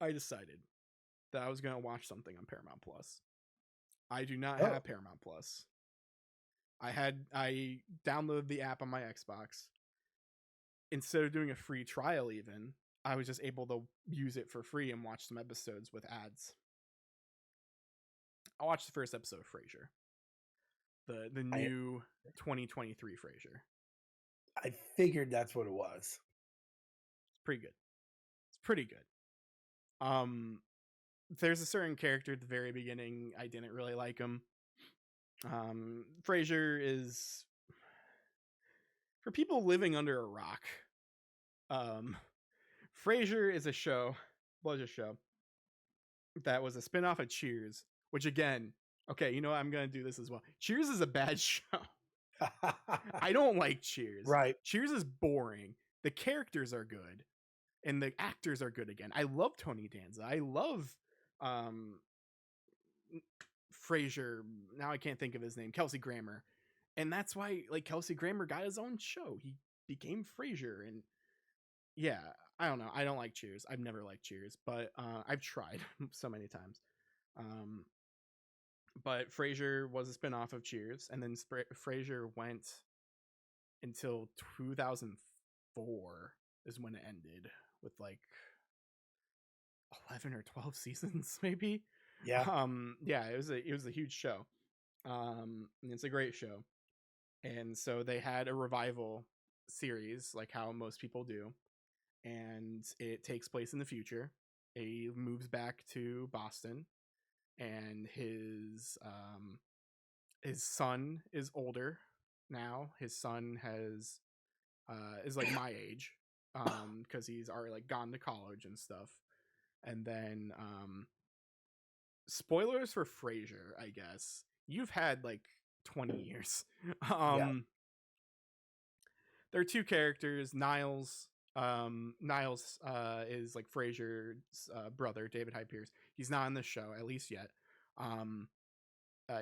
I decided that I was gonna watch something on Paramount Plus. I do not Oh, have Paramount Plus. I downloaded the app on my Xbox. Instead of doing a free trial even, I was just able to use it for free and watch some episodes with ads. I watched the first episode of Frasier. The I new 2023 Frasier. I figured that's what it was. It's pretty good. It's pretty good. There's a certain character at the very beginning I didn't really like him. Frasier is for people living under a rock. Um, Frasier is a show, was a show that was a spinoff of Cheers, which again, okay, you know what? I'm gonna do this as well. Cheers is a bad show. I don't like Cheers. Right. Cheers is boring. The characters are good, and the actors are good again. I love Tony Danza. I love um Frasier. Now I can't think of his name. Kelsey Grammer, and that's why like Kelsey Grammer got his own show. He became Frasier, and yeah, I don't know. I don't like Cheers. I've never liked Cheers, but I've tried so many times. Um, but Frasier was a spinoff of Cheers, and then Frasier went until 2004 is when it ended with like 11 or 12 seasons, maybe. Yeah. Yeah, it was a huge show. And it's a great show, and so they had a revival series, like how most people do, and it takes place in the future. He moves back to Boston, and his son is older now. His son has is like my age, because he's already like gone to college and stuff. And then spoilers for Frasier, I guess. You've had like 20 years. Yeah. um there are two characters. Niles is like Frasier's brother, David Hyde Pierce. He's not in the show, at least yet. Um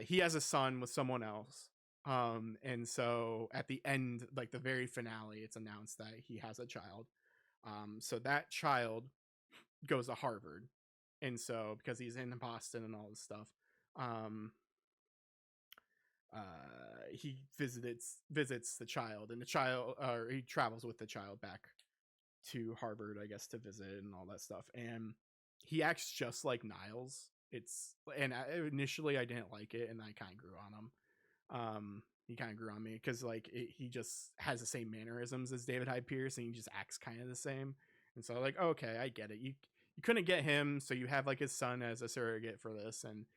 he has a son with someone else. And so at the end, like the very finale, it's announced that he has a child. So that child goes to Harvard. And so because he's in Boston and all this stuff, um he visits the child, and the child, or he travels with the child back to Harvard, I guess, to visit and all that stuff. And he acts just like Niles. Initially I didn't like it, and I kind of grew on him. He kind of grew on me because like he just has the same mannerisms as David Hyde Pierce, and he just acts kind of the same. And so like, okay, I get it. You couldn't get him, so you have like his son as a surrogate for this, and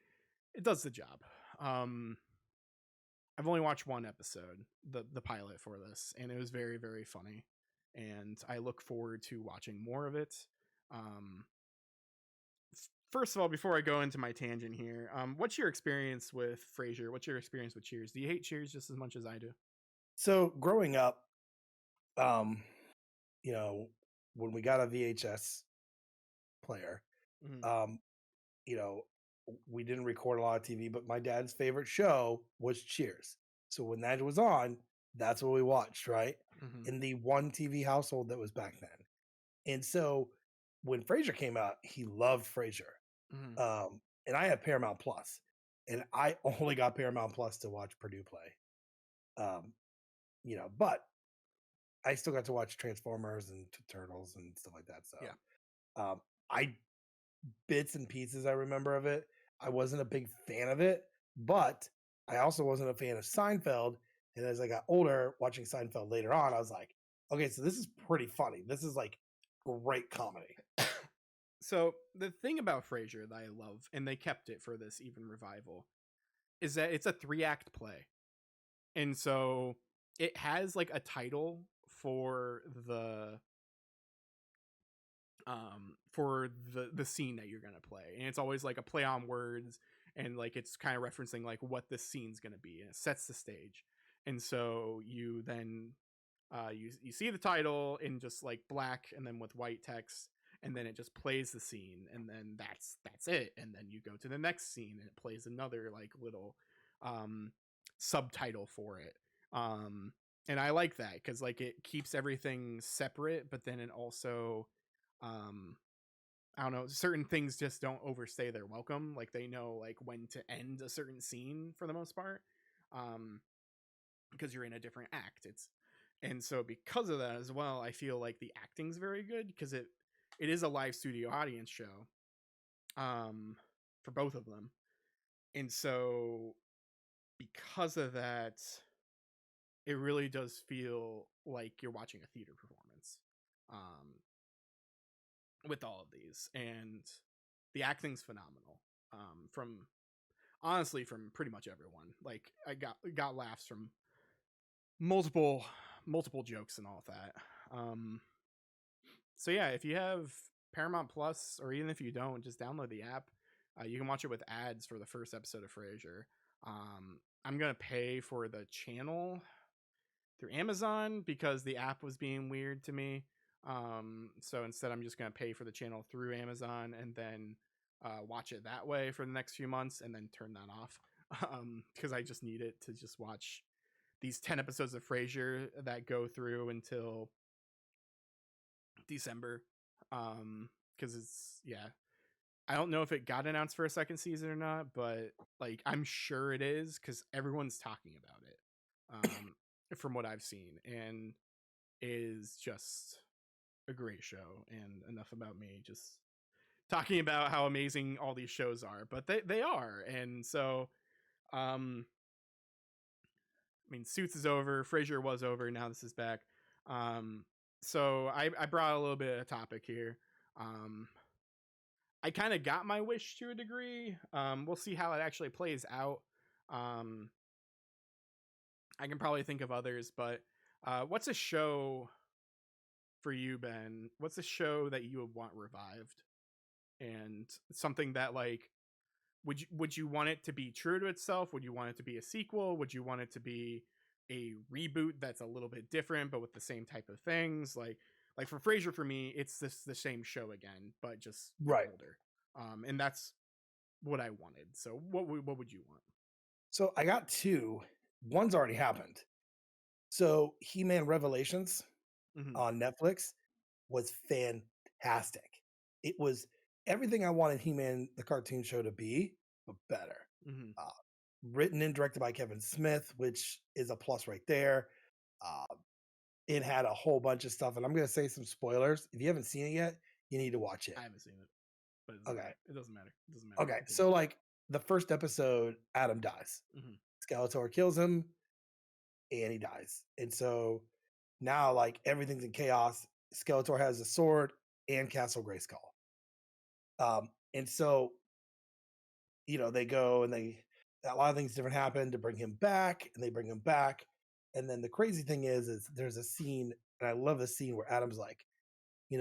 it does the job. I've only watched one episode, the pilot for this, and it was very, very funny. And I look forward to watching more of it. Um, First of all, before I go into my tangent here, what's your experience with Frasier? What's your experience with Cheers? Do you hate Cheers just as much as I do? So growing up, um, you know, when we got a VHS player, Mm-hmm. um, you know, we didn't record a lot of TV, but my dad's favorite show was Cheers. So when that was on, that's what we watched, right? Mm-hmm. In the one TV household that was back then. And so when Frasier came out, he loved Frasier. Mm-hmm. And I had Paramount Plus. and I only got Paramount Plus to watch Purdue play. Um, but I still got to watch Transformers and Turtles and stuff like that. So, Yeah. um, I bits and pieces I remember of it. I wasn't a big fan of it, but I also wasn't a fan of Seinfeld. And as I got older, watching Seinfeld later on, I was like, okay, so this is pretty funny. This is like great comedy. So the thing about Frasier that I love, and they kept it for this even revival, is that it's a 3-act play. And so it has like a title for the scene that you're gonna play, and it's always like a play on words, and like it's kind of referencing like what this scene's gonna be, and it sets the stage. And so you then you see the title in just like black and then with white text, and then it just plays the scene, and then that's it. And then you go to the next scene and it plays another like little um subtitle for it. um and I like that because like it keeps everything separate, but then it also um I don't know, certain things just don't overstay their welcome. Like they know like when to end a certain scene for the most part. um because you're in a different act. It's and so because of that as well, I feel like the acting's very good because it is a live studio audience show um for both of them. And so because of that, it really does feel like you're watching a theater performance um with all of these. And the acting's phenomenal from honestly from pretty much everyone. Like I got laughs from multiple jokes and all of that. So yeah, if you have Paramount Plus, or even if you don't, just download the app. You can watch it with ads for the first episode of Frasier. I'm gonna pay for the channel through Amazon because the app was being weird to me. So instead, I'm just gonna pay for the channel through Amazon and then watch it that way for the next few months, and then turn that off because I just need it to just watch these 10 episodes of Frasier that go through until December. Because it's yeah, I don't know if it got announced for a second season or not, but like I'm sure it is because everyone's talking about it. From what I've seen, and is just a great show. And enough about me just talking about how amazing all these shows are, but they are. And so I mean, Suits is over, Frasier was over, now this is back. Um, so I brought a little bit of topic here. Um, I kind of got my wish to a degree. We'll see how it actually plays out. Um, I can probably think of others, but what's a show for you, Ben? What's a show that you would want revived, and something that like would you want it to be true to itself? Would you want it to be a sequel? Would you want it to be a reboot that's a little bit different but with the same type of things? Like for Frasier, for me, it's the same show again, but just Right. older. And that's what I wanted. So what would you want? So I got two. One's already happened. So He-Man Revelations Mm-hmm. on Netflix was fantastic. It was everything I wanted He-Man the cartoon show to be, but better. Mm-hmm. Uh, Written and directed by Kevin Smith, which is a plus right there. Uh, it had a whole bunch of stuff, and I'm going to say some spoilers. If you haven't seen it yet, you need to watch it. I haven't seen it, but Okay. it doesn't matter. It doesn't matter. Okay. Continue. So, like, the first episode, Adam dies. Mm-hmm. Skeletor kills him, and he dies. And so now, like, everything's in chaos. Skeletor has a sword and Castle Grayskull. And so, they go and a lot of things different happen to bring him back, and they bring him back. And then the crazy thing is there's a scene, and I love the scene where Adam's like, he's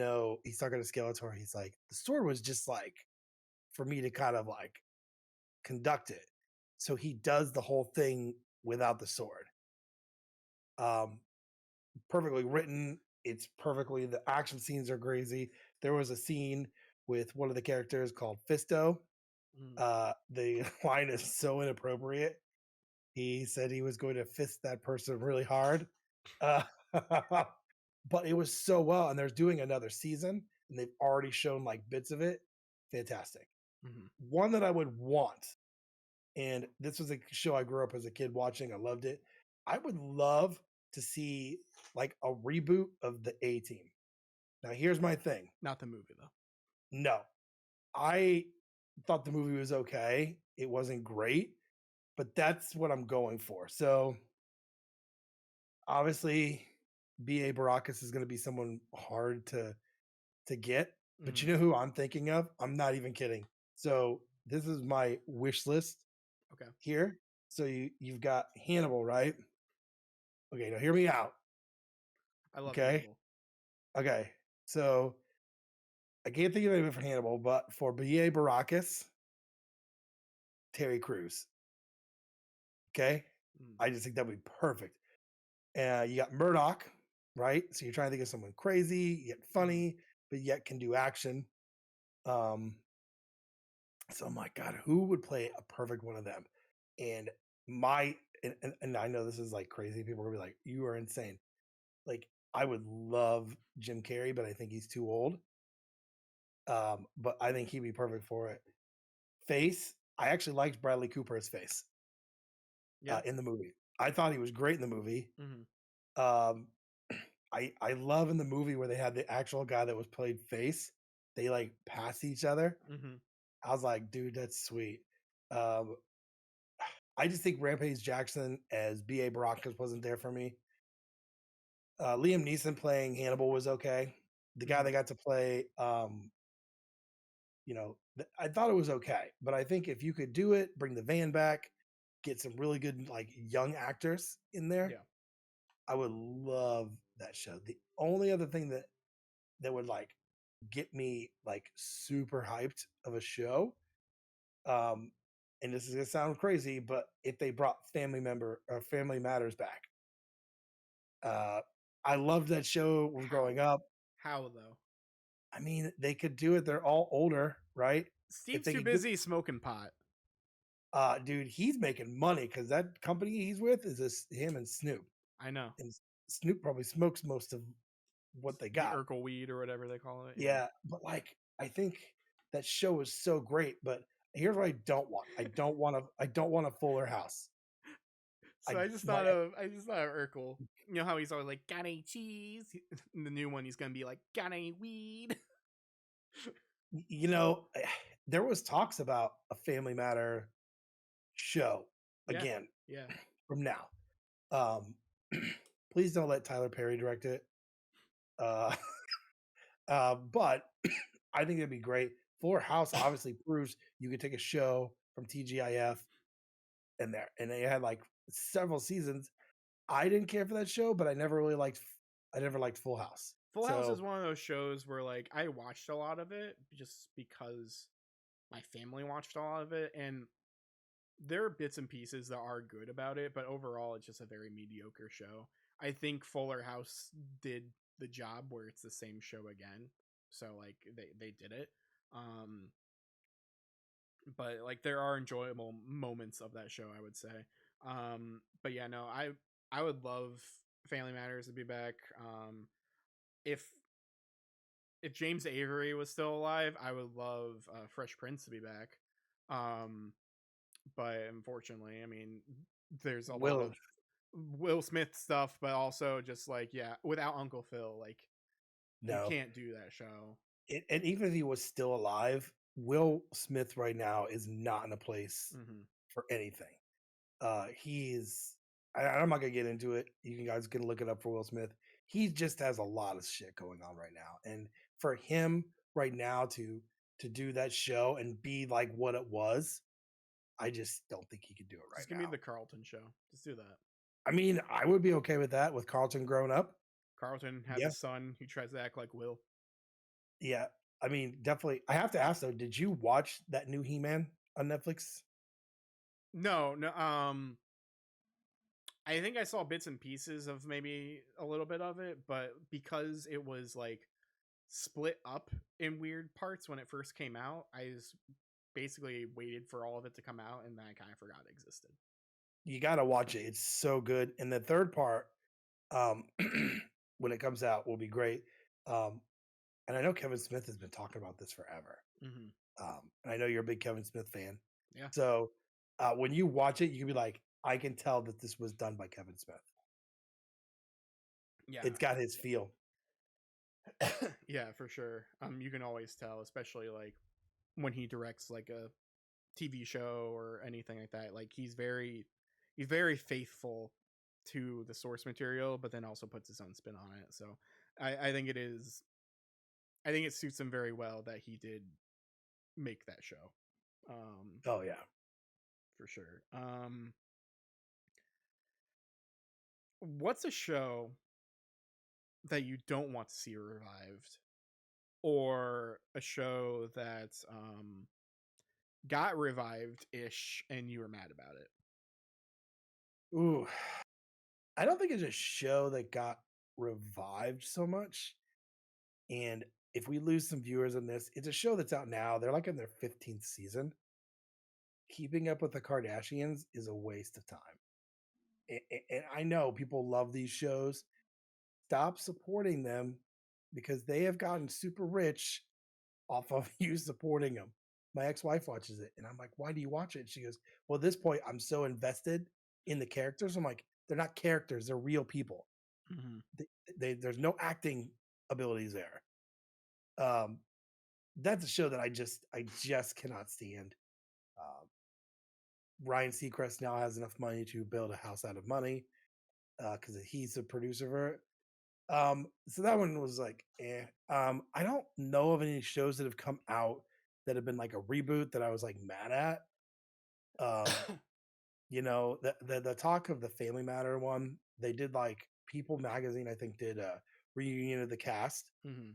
talking to Skeletor. He's like, the sword was just like for me to kind of like conduct it. So he does the whole thing without the sword. Um, Perfectly written. It's perfectly, the action scenes are crazy. There was a scene with one of the characters called Fisto. Mm-hmm. The line is so inappropriate. He said he was going to fist that person really hard. Uh, but it was so well, and they're doing another season, and they've already shown like bits of it. Fantastic. Mm-hmm. One that I would want and this was a show I grew up as a kid watching. I loved it. I would love to see like a reboot of the A Team. Now, here's my thing. Not the movie though. No, I thought the movie was okay. It wasn't great, but that's what I'm going for. So obviously, B.A. Baracus is going to be someone hard to get. But Mhm. you know who I'm thinking of? I'm not even kidding. So this is my wish list Okay. here. So you've got Hannibal, right? Okay, now hear me out. I love Okay, Hannibal. okay. So I can't think of anyone for Hannibal, but for B.A. Baracus, Terry Crews. Okay, Mm. I just think that would be perfect. You got Murdoch, right? So you're trying to think of someone crazy, yet Mhm. funny, but yet can do action. Um, so my God, who would play a perfect one of them? And my and I know this is like crazy. People are gonna be like, "You are insane." Like I would love Jim Carrey, but I think he's too old. But I think he'd be perfect for it. Face, I actually liked Bradley Cooper as Face Yeah. in the movie. I thought he was great in the movie. Mhm. Um, I love in the movie where they had the actual guy that was played Face. They like pass each other. Mhm. I was like, dude, that's sweet. Um, I just think Rampage Jackson as B.A. Baracus wasn't there for me. Liam Neeson playing Hannibal was okay. The guy that Mhm. got to play, I thought it was okay. But I think if you could do it, bring the van back, get some really good like young actors in there, Yeah. I would love that show. The only other thing that would like get me like super hyped of a show, um, and this is gonna sound crazy, but if they brought Family Matters back, uh, I loved that show when growing How? up. How though? I mean, they could do it. They're all older, right? If Steve's they too could get, busy smoking pot. dude, he's making money because that company he's with is this him and Snoop, I know. and Snoop probably smokes most of what they The got. Urkel weed or whatever they call it. Yeah. Yeah, but like I think that show is so great. But here's what I don't want. I don't want a Fuller House. So I just thought of Urkel. You know how he's always like, got any cheese? In the new one, he's gonna be like, got any weed? You know, there was talks about a Family Matter show Yeah. again Yeah. from now. Um, please don't let Tyler Perry direct it. Uh, but I think it'd be great. Fuller House obviously proves you could take a show from TGIF and they had like several seasons. I didn't care for that show, but I never liked Full House. Full House is So one of those shows where like I watched a lot of it just because my family watched a lot of it, and there are bits and pieces that are good about it, but overall it's just a very mediocre show. I think Fuller House did the job where it's the same show again. So like they did it. Um but like there are enjoyable moments of that show, I would say. But yeah, no, I would love Family Matters to be back. If if James Avery was still alive, I would love Fresh Prince to be back. Um but unfortunately, I mean, there's a lot Will of Will Smith stuff, but also just like yeah, without Uncle Phil, like you no, can't do that show. and even if he was still alive, Will Smith right now is not in a place Hmm. for anything. He's I'm not gonna get into it. You guys can look it up for Will Smith. He just has a lot of shit going on right now, and for him right now to do that show and be like what it was, I just don't think he could do it right Just give me now. the Carlton show. Just do that. I mean, I would be okay with that with Carlton grown up. Carlton has Yeah, a son who tries to act like Will. yeah. I mean, definitely. I have to ask though, did you watch that new He-Man on Netflix? No, no. I think I saw bits and pieces of maybe a little bit of it, but because it was like split up in weird parts when it first came out, I just basically waited for all of it to come out, and then I kind of forgot it existed. You got to watch it. It's so good. And the third part, um, when it comes out, will be great. Um, and I know Kevin Smith has been talking about this forever. Hmm. And I know you're a big Kevin Smith fan. Yeah. So When you watch it, you can be like, I can tell that this was done by Kevin Smith. Yeah. It's got his feel. Yeah, for sure. You can always tell, especially like when he directs like a TV show or anything like that. Like he's very faithful to the source material, but then also puts his own spin on it. So I think it is I think it suits him very well that he did make that show. Um Oh yeah. for sure. What's a show that you don't want to see revived, or a show that got revived ish and you were mad about it? Ooh. I don't think it's a show that got revived so much. And if we lose some viewers on this, it's a show that's out now. They're like in their 15th season. Keeping Up with the Kardashians is a waste of time. And I know people love these shows. Stop supporting them because they have gotten super rich off of you supporting them. My ex-wife watches it and I'm like, why do you watch it? She goes, well, at this point, I'm so invested in the characters. I'm like, they're not characters, they're real people. Mm-hmm. There's no acting abilities there. Um, that's a show that I just cannot stand. Um, Ryan Seacrest now has enough money to build a house out of money because he's the producer for it. So that one was like, eh. I don't know of any shows that have come out that have been like a reboot that I was like mad at. Um, the talk of the Family Matter one, they did like People Magazine, I think, did a reunion of the cast, Mm-hmm.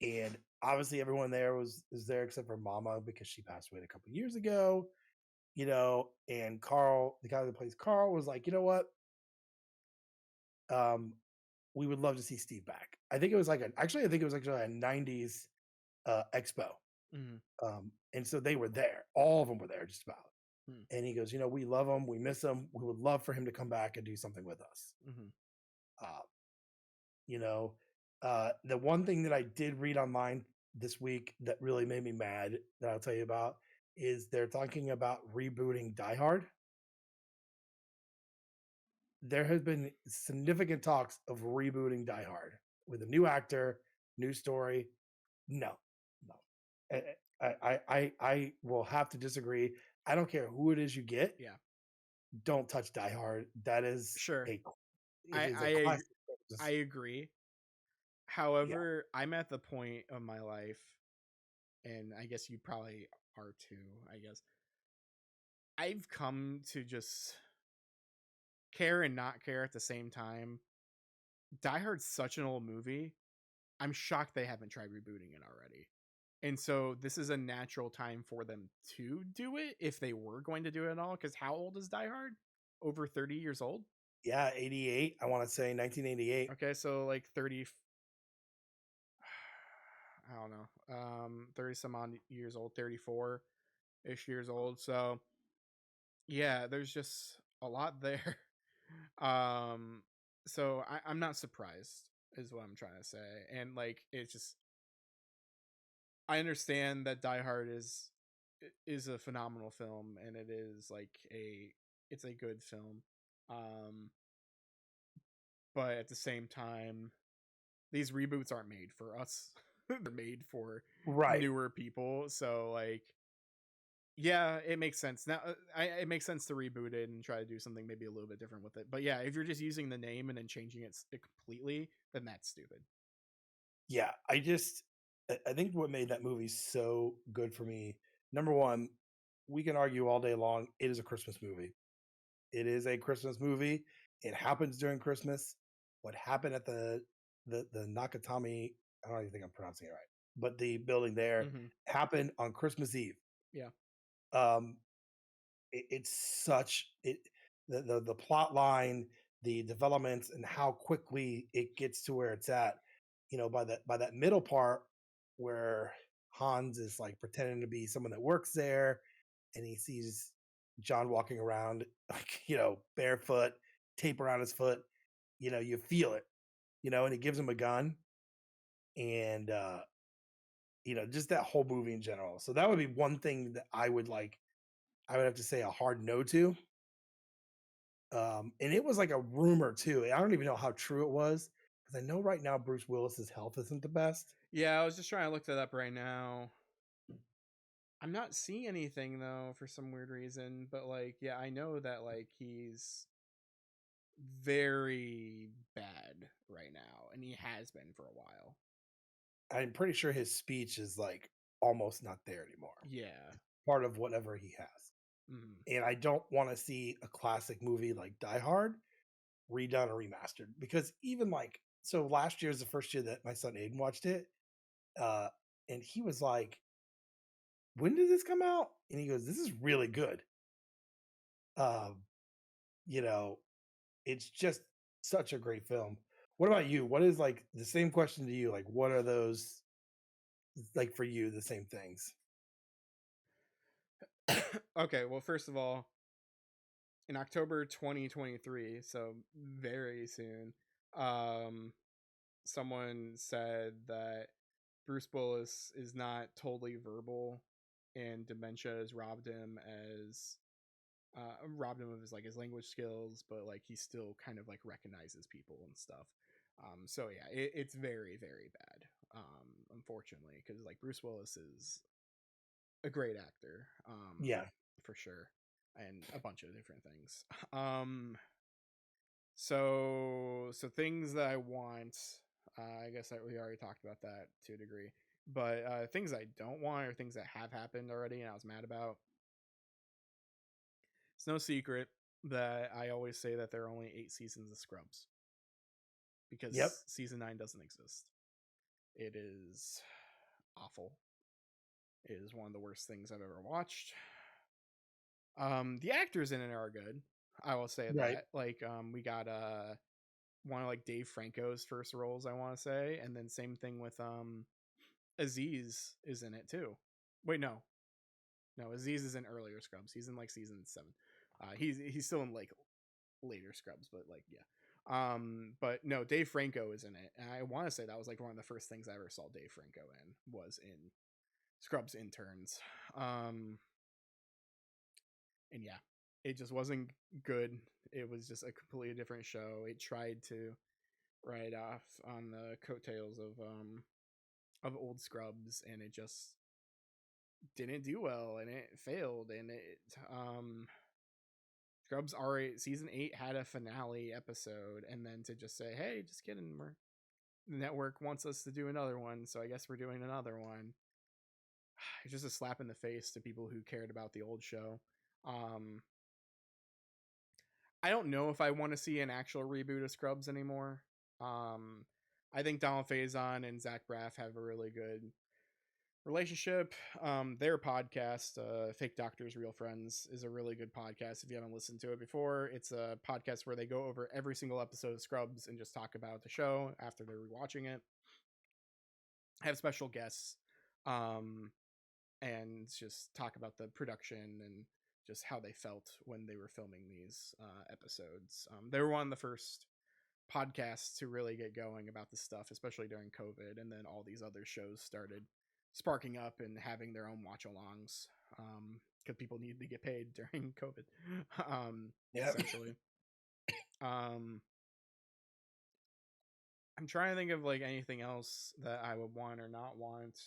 and obviously everyone there was there except for Mama because she passed away a couple years ago. And Carl, the guy that plays Carl, was like, you know what? Um, we would love to see Steve back. I think it was like I think it was actually a '90s expo, Mm-hmm. and so they were there. All of them were there, just about. Mm-hmm. And he goes, we love him, we miss him, we would love for him to come back and do something with us. Mm-hmm. Uh, you know, the one thing that I did read online this week that really made me mad that I'll tell you about is they're talking about rebooting Die Hard. There has been significant talks of rebooting Die Hard with a new actor, new story. No, no. I will have to disagree. I don't care who it is you get. Yeah, Don't touch Die Hard. That is sure. a it I is a I classic. I Just agree. yeah, However, I'm at the point of my life, and I guess you probably are too. I guess I've come to just care and not care at the same time. Die Hard's such an old movie. I'm shocked they haven't tried rebooting it already. And so this is a natural time for them to do it if they were going to do it at all. Because how old is Die Hard? Over 30 years old? yeah. 88. I want to say 1988. Okay, so like 30, I don't know, 30 some odd years old, 34 ish years old. So yeah, there's just a lot there. um, so I'm not surprised, is what I'm trying to say. And like, it's just, I understand that Die Hard is a phenomenal film, and it is like it's a good film. Um, but at the same time, these reboots aren't made for us. They're made for Right. newer people. So like, yeah, it makes sense. Now it makes sense to reboot it and try to do something maybe a little bit different with it. But yeah, if you're just using the name and then changing it completely, then that's stupid. Yeah. I think what made that movie so good for me. Number one, we can argue all day long. It is a Christmas movie. It is a Christmas movie. It happens during Christmas. What happened at the Nakatomi, I don't even think I'm pronouncing it right, but the building there Mm-hmm. happened on Christmas Eve. Yeah. Um, it's such it the plot line, the developments, and how quickly it gets to where it's at. By that middle part where Hans is like pretending to be someone that works there, and he sees John walking around like barefoot, tape around his foot. You feel it. And he gives him a gun, and just that whole movie in general. So that would be one thing that I would like I would have to say a hard no to. And it was like a rumor too. I don't even know how true it was because I know right now Bruce Willis's health isn't the best. Yeah, I was just trying to look that up right now. I'm not seeing anything though for some weird reason, but like, yeah, I know that like he's very bad right now, and he has been for a while. I'm pretty sure his speech is like almost not there anymore. Yeah. Part of whatever he has. Mhm. And I don't want to see a classic movie like Die Hard redone or remastered because even like so last year is the first year that my son Aiden watched it. Uh and he was like, when did this come out? And he goes, this is really good. Um, you know, it's just such a great film. What about you? What is like the same question to you? Like, what are those like for you, the same things? Okay, well, first of all, in October 2023, so very soon, um, someone said that Bruce Willis is not totally verbal, and dementia has robbed him of his like his language skills, but like he still kind of like recognizes people and stuff. So yeah, it's very very bad. Unfortunately, because like Bruce Willis is a great actor, Yeah, for sure, and a bunch of different things. So things that I want. I guess that we already talked about that to a degree, but things I don't want are things that have happened already, and I was mad about. It's no secret that I always say that there are only 8 seasons of Scrubs yep, because season 9 doesn't exist. It is awful. It is one of the worst things I've ever watched. The actors in it are good. I will say right. that. Like, we got one of like Dave Franco's first roles, I want to say, and then same thing with Aziz is in it too. Wait, no, Aziz is in earlier Scrubs. He's in like season 7. He's still in like later Scrubs, but like yeah. But no, Dave Franco is in it, and I want to say that was like one of the first things I ever saw Dave Franco in was in Scrubs interns. And yeah, it just wasn't good. It was just a completely different show. It tried to ride off on the coattails of old Scrubs, and it just didn't do well, and it failed. And it Scrubs R8 season 8 had a finale episode, and then to just say, "Hey, just kidding, the network wants us to do another one, so I guess we're doing another one." It's just a slap in the face to people who cared about the old show. Um, I don't know if I want to see an actual reboot of Scrubs anymore. Um, I think Donald Faison and Zach Braff have a really good relationship. Their podcast, Fake Doctors, Real Friends, is a really good podcast. If you haven't listened to it before, it's a podcast where they go over every single episode of Scrubs and just talk about the show after they're rewatching it. Have special guests, um, and just talk about the production and just how they felt when they were filming these episodes. They were one of the first podcasts to really get going about this stuff, especially during COVID, and then all these other shows started sparking up and having their own watch alongs because people needed to get paid during COVID, Yep. essentially. Um, I'm trying to think of like anything else that I would want or not want.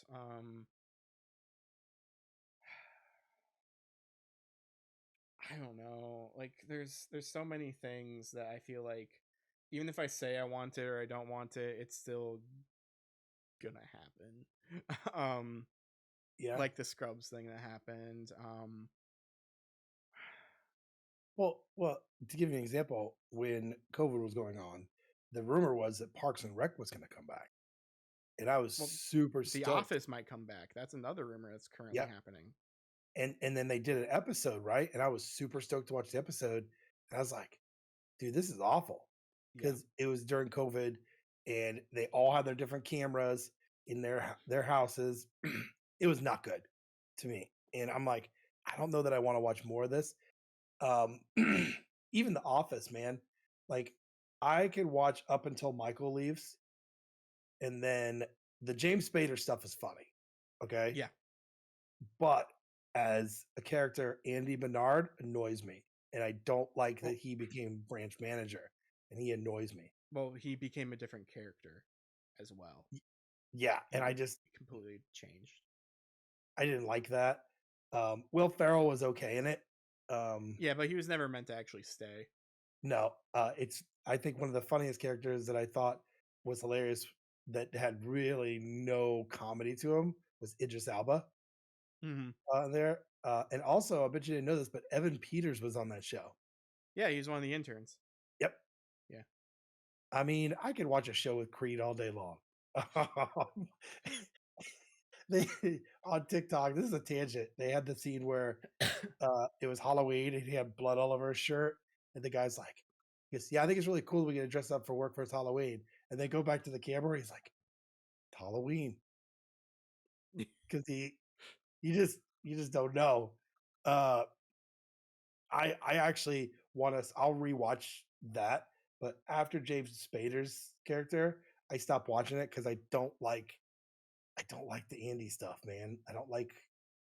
I don't know. Like there's so many things that I feel like even if I say I want it or I don't want it, it's still gonna happen. Yeah. Like the Scrubs thing that happened. Well, to give you an example, when COVID was going on, the rumor was that Parks and Rec was going to come back, and I was Well, super The stoked. Office might come back. That's another rumor that's currently Yeah, happening. and then they did an episode, right? And I was super stoked to watch the episode. And I was like, dude, this is awful Yeah. because it was during COVID, and they all had their different cameras in their houses. It was not good to me, and I'm like, I don't know that I want to watch more of this. Um, even The Office, man. Like, I could watch up until Michael leaves, and then the James Spader stuff is funny, okay? Yeah. But as a character, Andy Bernard annoys me, and I don't like that Well, he became branch manager, and he annoys me. well, he became a different character as well. Y Yeah, He and I com- just completely changed. I didn't like that. Will Ferrell was okay in it. Um, Yeah, but he was never meant to actually stay. no, it's I think one of the funniest characters that I thought was hilarious that had really no comedy to him was Idris Elba, Hmm. there, and also, I bet you didn't know this, but Evan Peters was on that show. Yeah, he was one of the interns. Yep. Yeah. I mean, I could watch a show with Creed all day long. Um, they on TikTok, this is a tangent. They had the scene where it was Halloween and he had blood all over his shirt, and the guy's like, he goes, "Yeah, I think it's really cool we get to dress up for work for it's Halloween." And they go back to the camera, he's like, "It's Halloween," because you just don't know. Uh, I actually want to. I'll rewatch that, but after James Spader's character, I stopped watching it because I don't like the Andy stuff, man. I don't like.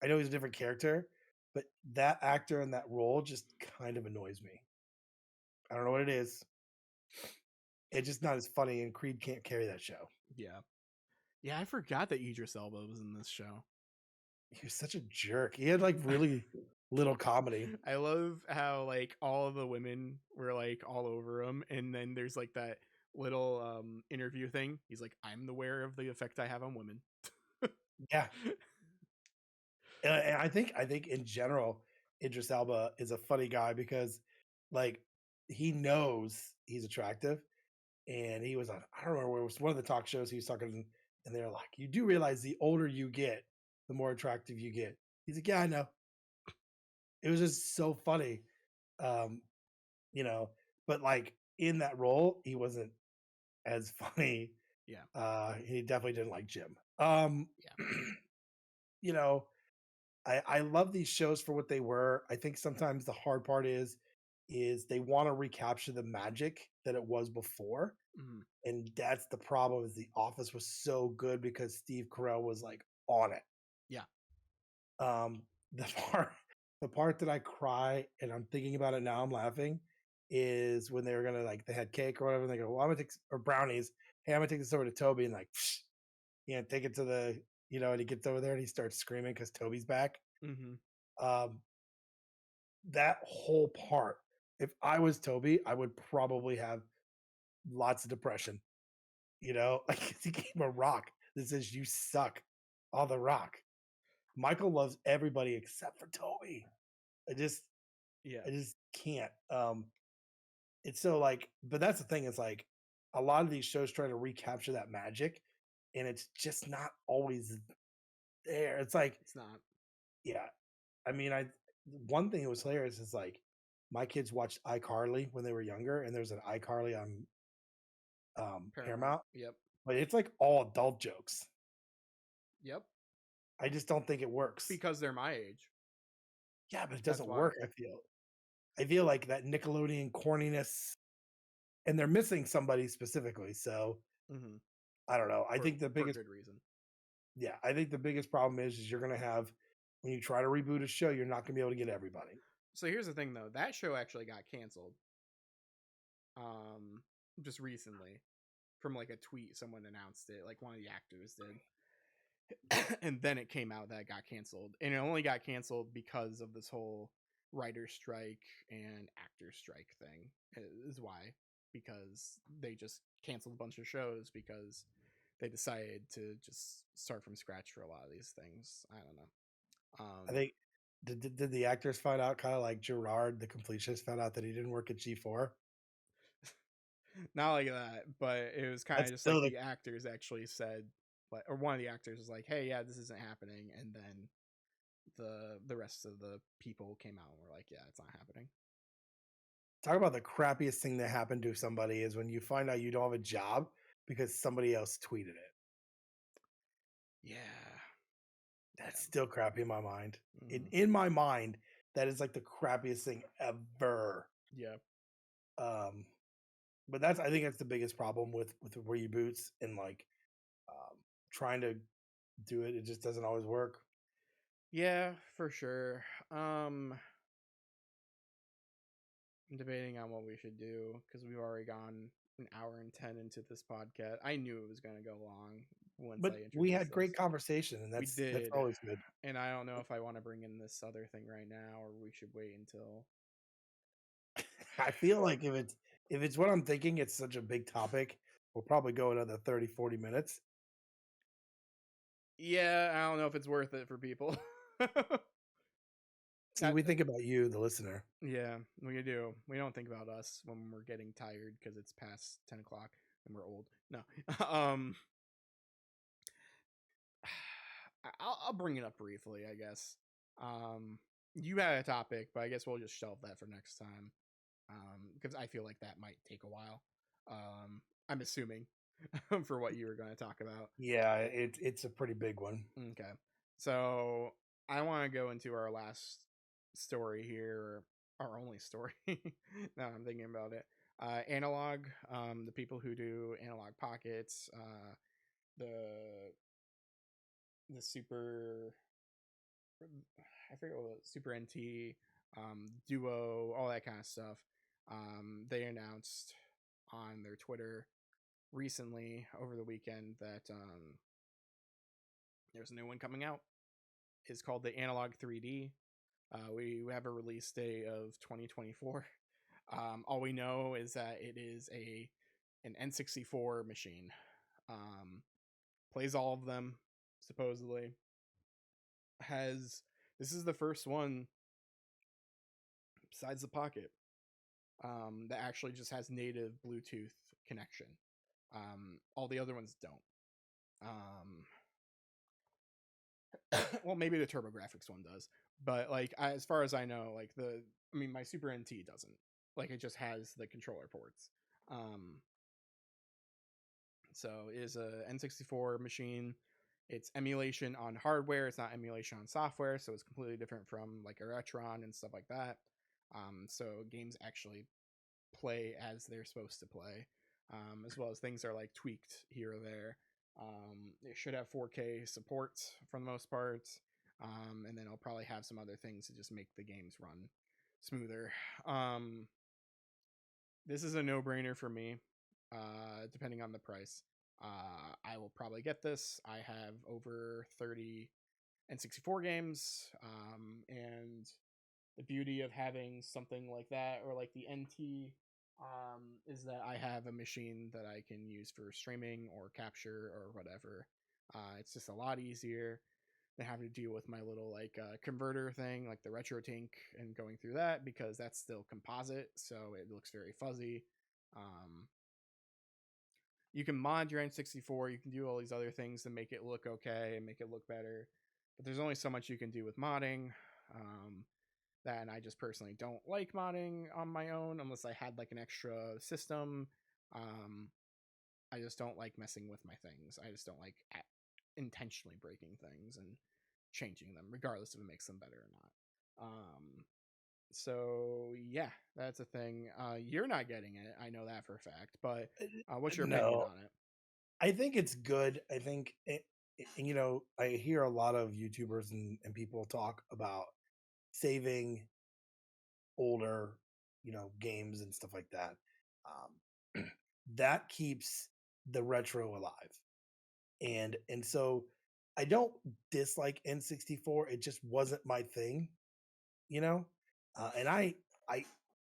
I know he's a different character, but that actor in that role just kind of annoys me. I don't know what it is. It's just not as funny, and Creed can't carry that show. Yeah. Yeah, I forgot that Idris Elba was in this show. He was such a jerk. He had like really little comedy. I love how like all of the women were like all over him, and then there's like that little interview thing. He's like, "I'm aware of the effect I have on women." Yeah, and I think in general, Idris Elba is a funny guy because like he knows he's attractive, and he was on I don't remember where it was one of the talk shows he was talking, and they're like, "You do realize the older you get, the more attractive you get." He's like, "Yeah, I know." It was just so funny, um, you know. But like in that role, he wasn't as funny. Yeah, He definitely didn't like Jim. yeah. You know, I love these shows for what they were. I think sometimes the hard part is they want to recapture the magic that it was before. Mhm. And that's the problem is The Office was so good because Steve Carell was like on it. Yeah. Um, the part the part that I cry and I'm thinking about it now, I'm laughing, is when they were gonna like they had cake or whatever, and they go, "Well, I'm gonna take or brownies. Hey, I'm gonna take this over to Toby," and like, take it to the and he gets over there and he starts screaming because Toby's back. Mhm. Um, that whole part, if I was Toby, I would probably have lots of depression. Like he gave him a rock that says "You suck" on the rock. Michael loves everybody except for Toby. I just Yeah. I just can't. It's so like, but that's the thing. Is like a lot of these shows try to recapture that magic, and it's just not always there. It's like, It's not yeah. I mean, I one thing that was hilarious is like my kids watched iCarly when they were younger, and there's an iCarly on Paramount. Paramount, Yep. but it's like all adult jokes. Yep. I just don't think it works. Because they're my age. Yeah, but it That's doesn't why. work. I feel like that Nickelodeon corniness, and they're missing somebody specifically. So Mhm. I don't know. I think the For biggest good reason. Yeah, I think the biggest problem is you're gonna have when you try to reboot a show, you're not gonna be able to get everybody. So here's the thing though. That show actually got canceled um just recently from like a tweet someone announced it, like one of the actors did. And then it came out that it got canceled, and it only got canceled because of this whole writer strike and actor strike thing is why, because they just canceled a bunch of shows because they decided to just start from scratch for a lot of these things. I don't know. I think did the actors find out kind of like Gerard, the completionist, found out that he didn't work at G4? Not like that, but it was kind That's of just like still the the actors actually said, like, or one of the actors was like, "Hey, yeah, this isn't happening," and then the rest of the people came out and were like, "Yeah, it's not happening." talk about the crappiest thing that happened to somebody is when you find out you don't have a job because somebody else tweeted it. Yeah, That's yeah, still crappy in my mind. In mhm, in my mind, that is like the crappiest thing ever. yeah. Um, but that's I think that's the biggest problem with reboots and like trying to do it. It just doesn't always work. Yeah, for sure. I'm debating on what we should do because we've already gone an hour and 10 into this podcast. I knew it was going to go long once But I we introduced had great this. conversation, and We that's did. always good. And I don't know if I want to bring in this other thing right now or we should wait until. I feel like if it's what I'm thinking, it's such a big topic. We'll probably go another 30, 40 minutes. Yeah, I don't know if it's worth it for people. See, we think about you, the listener. Yeah, we do. We don't think about us when we're getting tired because it's past 10 o'clock and we're old. No. um, I'll bring it up briefly, I guess. You had a topic, but I guess we'll just shelve that for next time. Because I feel like that might take a while. I'm assuming for what you were going to talk about. Yeah, it's a pretty big one. Okay. So I want to go into our last story here, our only story. Now I'm thinking about it. Analog, the people who do Analog Pockets, the super, I forget what super NT, Duo, all that kind of stuff. They announced on their Twitter recently over the weekend that there's a new one coming out. It's called the Analog 3D. We have a release date of 2024. All we know is that it is an N64 machine. Plays all of them supposedly. Has This is the first one besides the Pocket that actually just has native Bluetooth connection. All the other ones don't. Well, maybe the TurboGrafx one does, but like as far as I know, like my Super NT doesn't. Like it just has the controller ports. Um, so it is a N64 machine. It's emulation on hardware. It's not emulation on software, so it's completely different from like a Retron and stuff like that. So games actually play as they're supposed to play, as well as things are like tweaked here or there. It should have 4K support for the most part, and then I'll probably have some other things to just make the games run smoother. This is a no-brainer for me, depending on the price. I will probably get this. I have over 30 N64 games, and the beauty of having something like that or like the NT is that I have a machine that I can use for streaming or capture or whatever. It's just a lot easier than having to deal with my little like converter thing, like the RetroTink, and going through that because that's still composite, so it looks very fuzzy. Um, you can mod your N64, you can do all these other things to make it look okay and make it look better, but there's only so much you can do with modding. That and I just personally don't like modding on my own unless I had like an extra system. Um, I just don't like messing with my things. I just don't like intentionally breaking things and changing them, regardless if it makes them better or not. So yeah, that's a thing. You're not getting it. I know that for a fact. But what's your opinion No, on it? I think it's good. I think I hear a lot of YouTubers and people talk about saving older, games and stuff like that. That keeps the retro alive. And so I don't dislike N64. It just wasn't my thing, you know? And I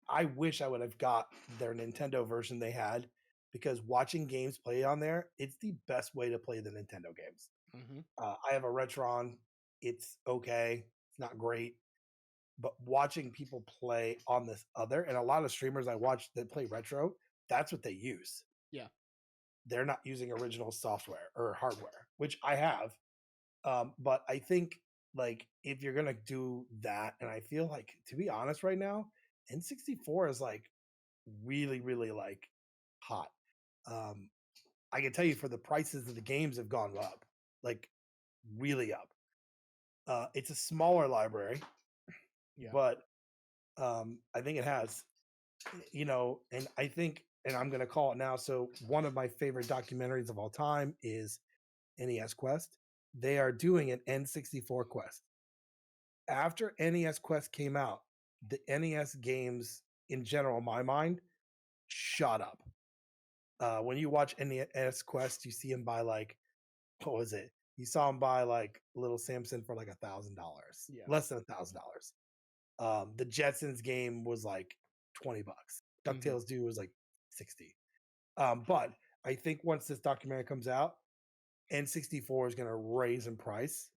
I wish I would have got their Nintendo version they had because watching games played on there, it's the best way to play the Nintendo games. Mm-hmm. I have a Retron. It's okay. It's not great, but watching people play on this other, and a lot of streamers I watch that play retro, that's what they use. Yeah. They're not using original software or hardware, which I have. But I think like if you're gonna do that, and I feel like to be honest, right now, N64 is like really, really like hot. Um, I can tell you for the prices of the games have gone up, like really up. It's a smaller library, Yeah. but I think it has, and I think, and I'm going to call it now. So one of my favorite documentaries of all time is NES Quest. They are doing an N64 Quest. after NES Quest came out, the NES games in general, in my mind, shot up. When you watch NES Quest, you see him buy like what was it? You saw him buy like Little Samson for like $1,000, Yeah. less than $1,000. The Jetsons game was like $20. Hmm. DuckTales 2 was like 60. But I think once this documentary comes out, N64 is going to raise in price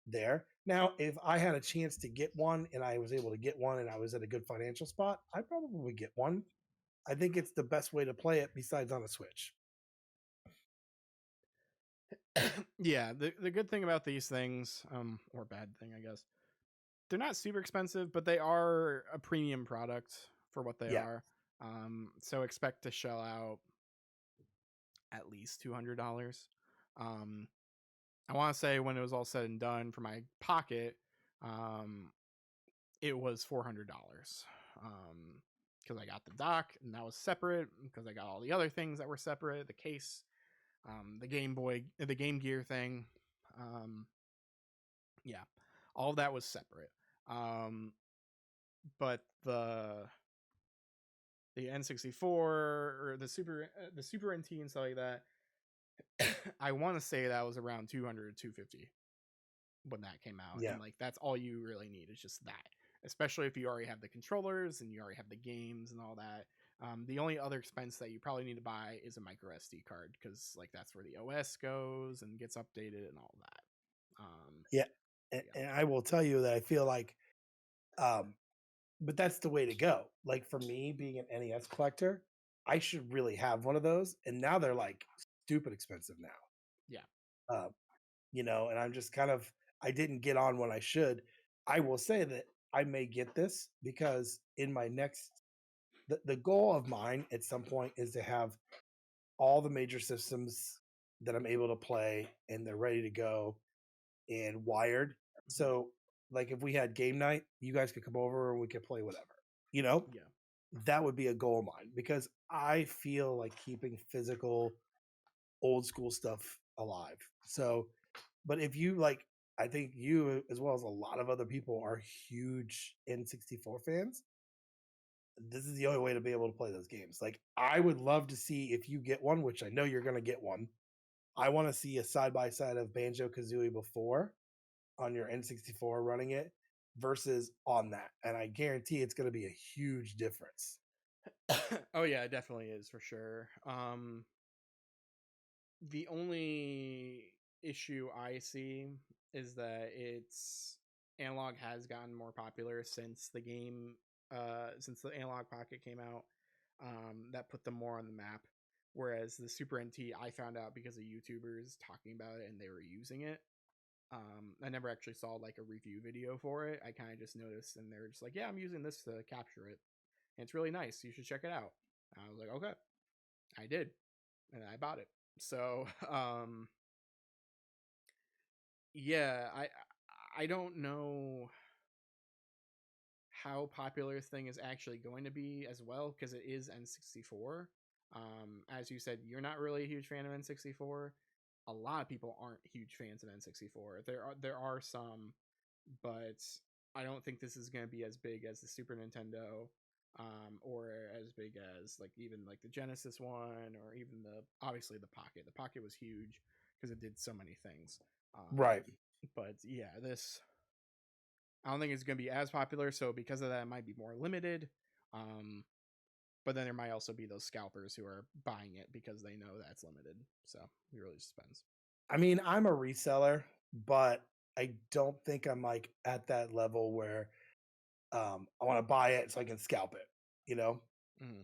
there. Now, if I had a chance to get one and I was able to get one and I was at a good financial spot, I probably would get one. I think it's the best way to play it besides on a Switch. Yeah, the good thing about these things, or bad thing, I guess, they're not super expensive, but they are a premium product for what they Yeah. are. So expect to shell out at least $200. Um, I want to say when it was all said and done for my pocket, um, it was $400. Because I got the dock and that was separate. Because I got all the other things that were separate, the case, the Game Boy, the Game Gear thing. Um, yeah, all of that was separate. But the N64 or the Super NT and stuff like that, I want to say that was around 200 to 250 when that came out, Yeah. and like that's all you really need is just that. Especially if you already have the controllers and you already have the games and all that. The only other expense that you probably need to buy is a micro SD card because like that's where the OS goes and gets updated and all that. Yeah. And I will tell you that I feel like, um, but that's the way to go. Like for me, being an NES collector, I should really have one of those. And now they're like stupid expensive now. Yeah, Uh, and I'm just kind of, I didn't get on when I should. I will say that I may get this because in my the goal of mine at some point is to have all the major systems that I'm able to play and they're ready to go and wired. mm-hmm. So, like, if we had game night, you guys could come over and we could play whatever. You know, Yeah, that would be a goal of mine because I feel like keeping physical, old school stuff alive. So, but if you like, I think you, as well as a lot of other people, are huge N64 fans. This is the only way to be able to play those games. Like, I would love to see if you get one, which I know you're going to get one. I want to see a side by side of Banjo Kazooie before on your N64 running it versus on that. And I guarantee it's going to be a huge difference. oh yeah, it definitely is for sure. The only issue I see is that it's analog has gotten more popular since the game, since the analog pocket came out. That put them more on the map. Whereas the Super NT, I found out because of YouTubers talking about it and they were using it. I never actually saw like a review video for it. I kind of just noticed, and they were just like, "Yeah, I'm using this to capture it, and it's really nice. You should check it out." And I was like, "Okay," I did, and I bought it. So, yeah, I don't know how popular this thing is actually going to be as well because it is N64. As you said, you're not really a huge fan of N64. A lot of people aren't huge fans of N64. There are some, but I don't think this is going to be as big as the Super Nintendo, or as big as like even like the Genesis one, or even the obviously the Pocket. The Pocket was huge because it did so many things. Right. But yeah, this I don't think it's going to be as popular. So because of that, it might be more limited. Um, but then there might also be those scalpers who are buying it because they know that's limited. So it really just depends. I mean, I'm a reseller, but I don't think I'm like at that level where I want to buy it so I can scalp it, you know? Mm-hmm.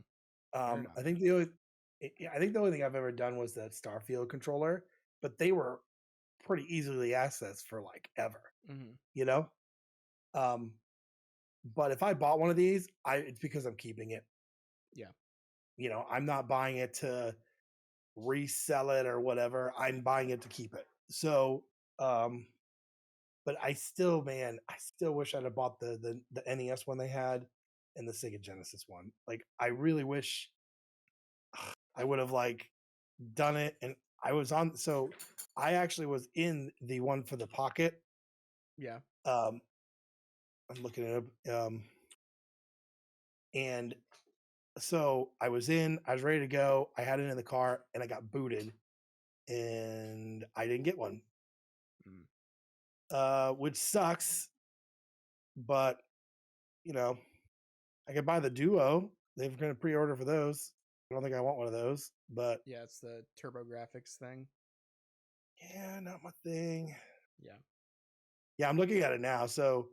Fair enough. I think I think the only thing I've ever done was that Starfield controller, but they were pretty easily accessed for like ever, Mm-hmm. you know? Um, but if I bought one of these, it's because I'm keeping it. Yeah. I'm not buying it to resell it or whatever. I'm buying it to keep it. So, um, but I still wish I'd have bought the NES one they had and the Sega Genesis one. Like, I really wish I would have like done it. And I was on, so I actually was in the one for the Pocket. Yeah. Um, I'm looking it up. And so I was ready to go. I had it in the car and I got booted and I didn't get one. Mm. Which sucks, but you know, I could buy the Duo. They're going to pre-order for those. I don't think I want one of those, but Yeah, it's the TurboGrafx thing. yeah, not my thing. Yeah. Yeah, I'm looking at it now. So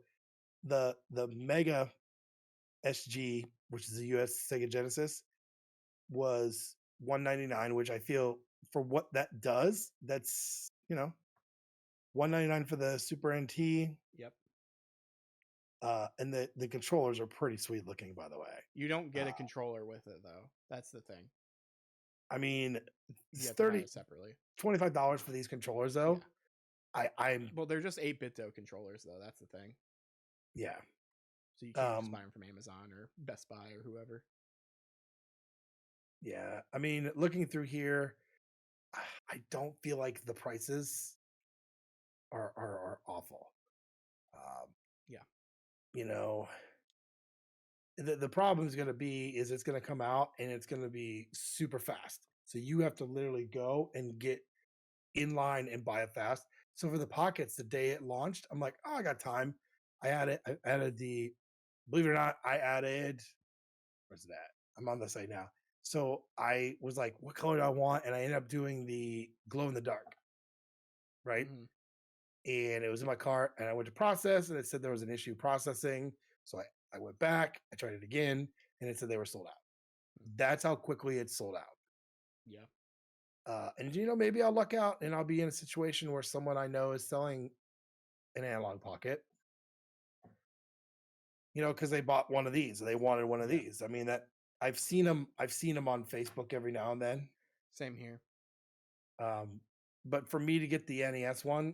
the Mega SG, which is a US Sega Genesis, was 199, which I feel for what that does, that's 199 for the Super NT. Yep. And the controllers are pretty sweet looking, by the way. You don't get Uh, a controller with it though. That's the thing. I mean, You it's have to buy 30 it separately. $25 for these controllers Yeah. though. I'm Well, they're just 8-bit controllers though. That's the thing. yeah. So you can't just buy them from Amazon or Best Buy or whoever. Yeah. I mean, looking through here, I don't feel like the prices are awful. Um, Yeah. you know, the problem is going to be is it's going to come out and it's going to be super fast. So you have to literally go and get in line and buy it fast. So for the pockets, the day it launched, I'm like, oh, I got time. I added the, believe it or not, I added, where's it at? I'm on the site now. So I was like, what color do I want? And I ended up doing the glow in the dark, right? Mm-hmm. And it was in my cart and I went to process and it said there was an issue processing. So I went back, I tried it again, and it said they were sold out. That's how quickly it's sold out. Yeah. And maybe I'll luck out and I'll be in a situation where someone I know is selling an analog pocket, because they bought one of these, or they wanted one of Yeah. these. I mean, that I've seen them on Facebook every now and then. Same here. But for me to get the NES one,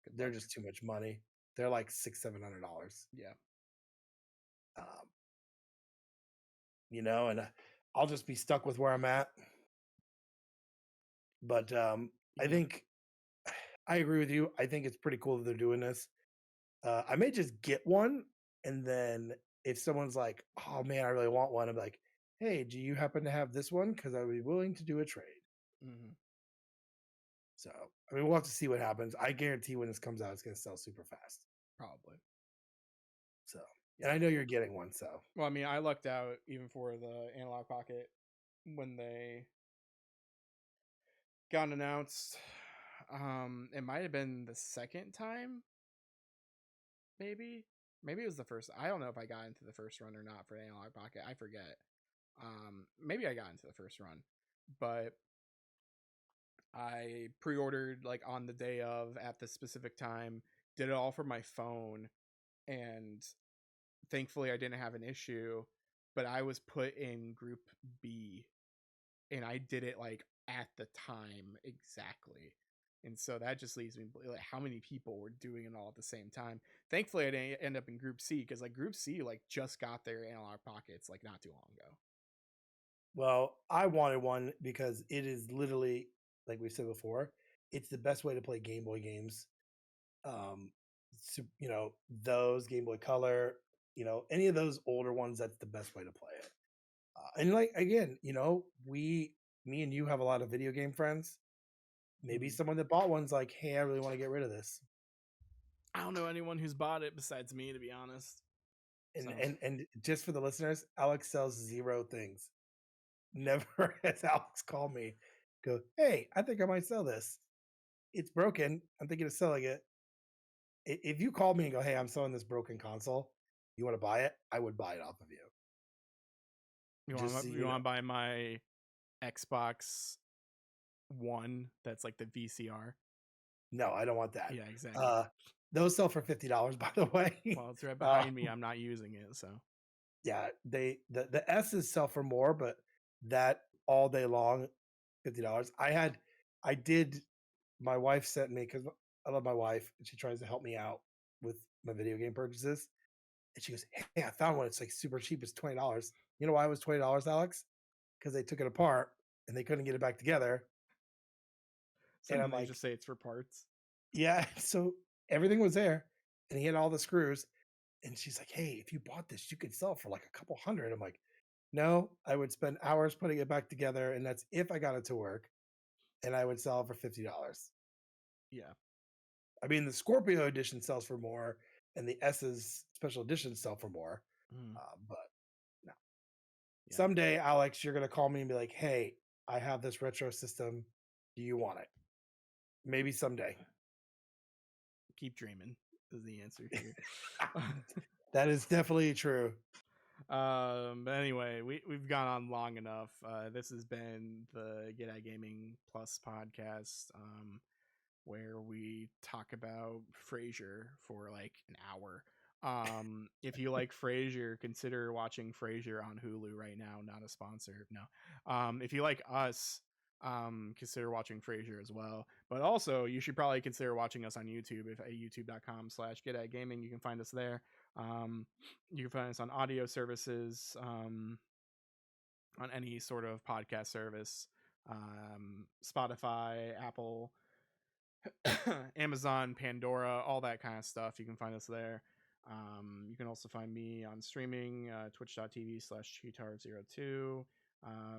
Good they're luck. just too much money. They're like $600-700. Yeah. Um, and I'll just be stuck with where I'm at. But I Yep. think I agree with you. I think it's pretty cool that they're doing this. I may just get one, and then if someone's like, "Oh man, I really want one," I'm like, "Hey, do you happen to have this one? Because I would be willing to do a trade." Mm-hmm. So, I mean, we'll have to see what happens. I guarantee when this comes out, it's going to sell super fast. Probably. So, and Yeah. I know you're getting one. So, Well, I mean, I lucked out even for the Analog Pocket when they got announced. It might have been the second time, maybe. Maybe it was the first. I don't know if I got into the first run or not for Analog Pocket. I forget. Maybe I got into the first run, but I pre-ordered like on the day of at the specific time. Did it all from my phone, and thankfully I didn't have an issue. But I was put in Group B and I did it like at the time exactly. And so that just leaves me like how many people were doing it all at the same time. Thankfully, I didn't end up in Group C because like Group C like just got their analog pockets like not too long ago. well, I wanted one because it is literally, like we said before, it's the best way to play Game Boy games. Um, those Game Boy Color, any of those older ones, that's the best way to play it. And like again, me and you have a lot of video game friends. Maybe Mhm. someone that bought one's like, "Hey, I really want to get rid of this." I don't know anyone who's bought it besides me, to be honest. And So and just for the listeners, Alex sells 0 things. Never has Alex called me, go, "Hey, I think I might sell this. It's broken. I'm thinking of selling it." If you called me and go, "Hey, I'm selling this broken console. You want to buy it?" I would buy it off of you. Just so you you know. want to buy my Xbox One? That's like the VCR. No, I don't want that. Yeah, exactly. Uh, those sell for $50, by the way. Well, it's right uh, behind me. I'm not using it, so yeah, the S's sell for more, but that all day long, $50. I did. My wife sent me because I love my wife and she tries to help me out with my video game purchases. And she goes, "Hey, I found one. It's like super cheap. It's $20. You know why it was $20, Alex? Because they took it apart and they couldn't get it back together." so And I'm then they like, just say it's for parts. "Yeah." So everything was there, and he had all the screws. And she's like, "Hey, if you bought this, you could sell it for like a couple hundred." I'm like, "No, I would spend hours putting it back together, and that's if I got it to work, and I would sell it for $50." Yeah. I mean, the Scorpio edition sells for more, and the S's special editions sell for more. Mm, But no, yeah. someday, Alex, you're gonna call me and be like, "Hey, I have this retro system. Do you want it?" Maybe someday. Keep dreaming is the answer here. That is definitely true. But anyway, we've gone on long enough. This has been the Get At Gaming Plus podcast, where we talk about Frasier for like an hour. If you like Frasier, consider watching Frasier on Hulu right now. Not a sponsor, no. If you like us, consider watching Frasier as well. But also, you should probably consider watching us on YouTube. If at youtube.com/getatgaming, you can find us there. You can find us on audio services, on any sort of podcast service, Spotify, Apple, Amazon, Pandora, all that kind of stuff. You can find us there. You can also find me on streaming, twitch.tv/cheetard02.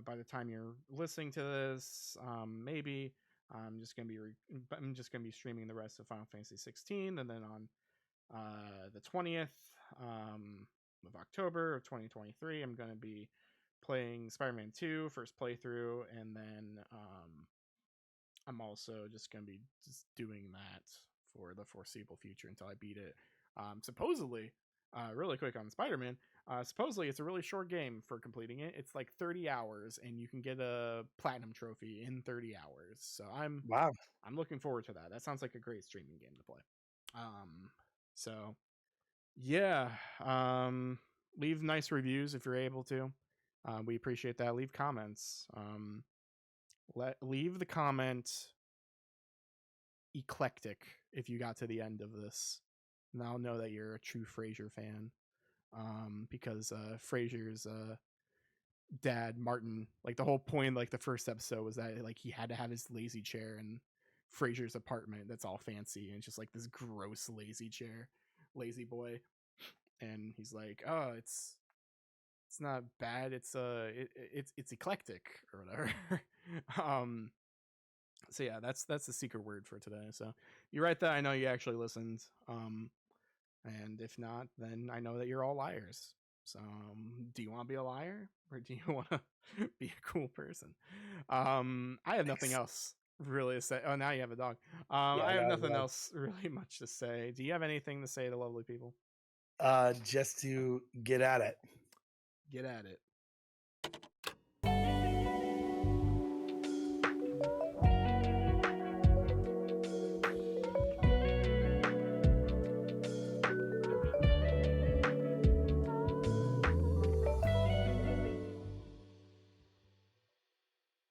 By the time you're listening to this, maybe I'm just gonna be streaming the rest of Final Fantasy 16, and then on the 20th of October of 2023, I'm gonna be playing Spider-Man 2 first playthrough, and then I'm also just going to be just doing that for the foreseeable future until I beat it. Supposedly, really quick on Spider-Man, supposedly it's a really short game for completing it. It's like 30 hours, and you can get a platinum trophy in 30 hours. So Wow. I'm looking forward to that. That sounds like a great streaming game to play. So yeah, leave nice reviews if you're able to. We appreciate that. Leave comments. Leave the comment eclectic if you got to the end of this. And I'll know that you're a true Frasier fan. Because Frasier's dad, Martin, like the whole point, like the first episode was that like he had to have his lazy chair in Frasier's apartment that's all fancy, and it's just like this gross lazy chair, lazy boy. And he's like, "Oh, it's not bad. It's eclectic or whatever." um so yeah, that's the secret word for today. So you write that, I know you actually listened. And if not, then I know that you're all liars. So do you want to be a liar, or do you want to be a cool person? I have nothing Thanks. else really to say. Oh, now you have a dog. Yeah, I have now nothing else really much to say. Do you have anything to say to lovely people? just to get at it. Get at it.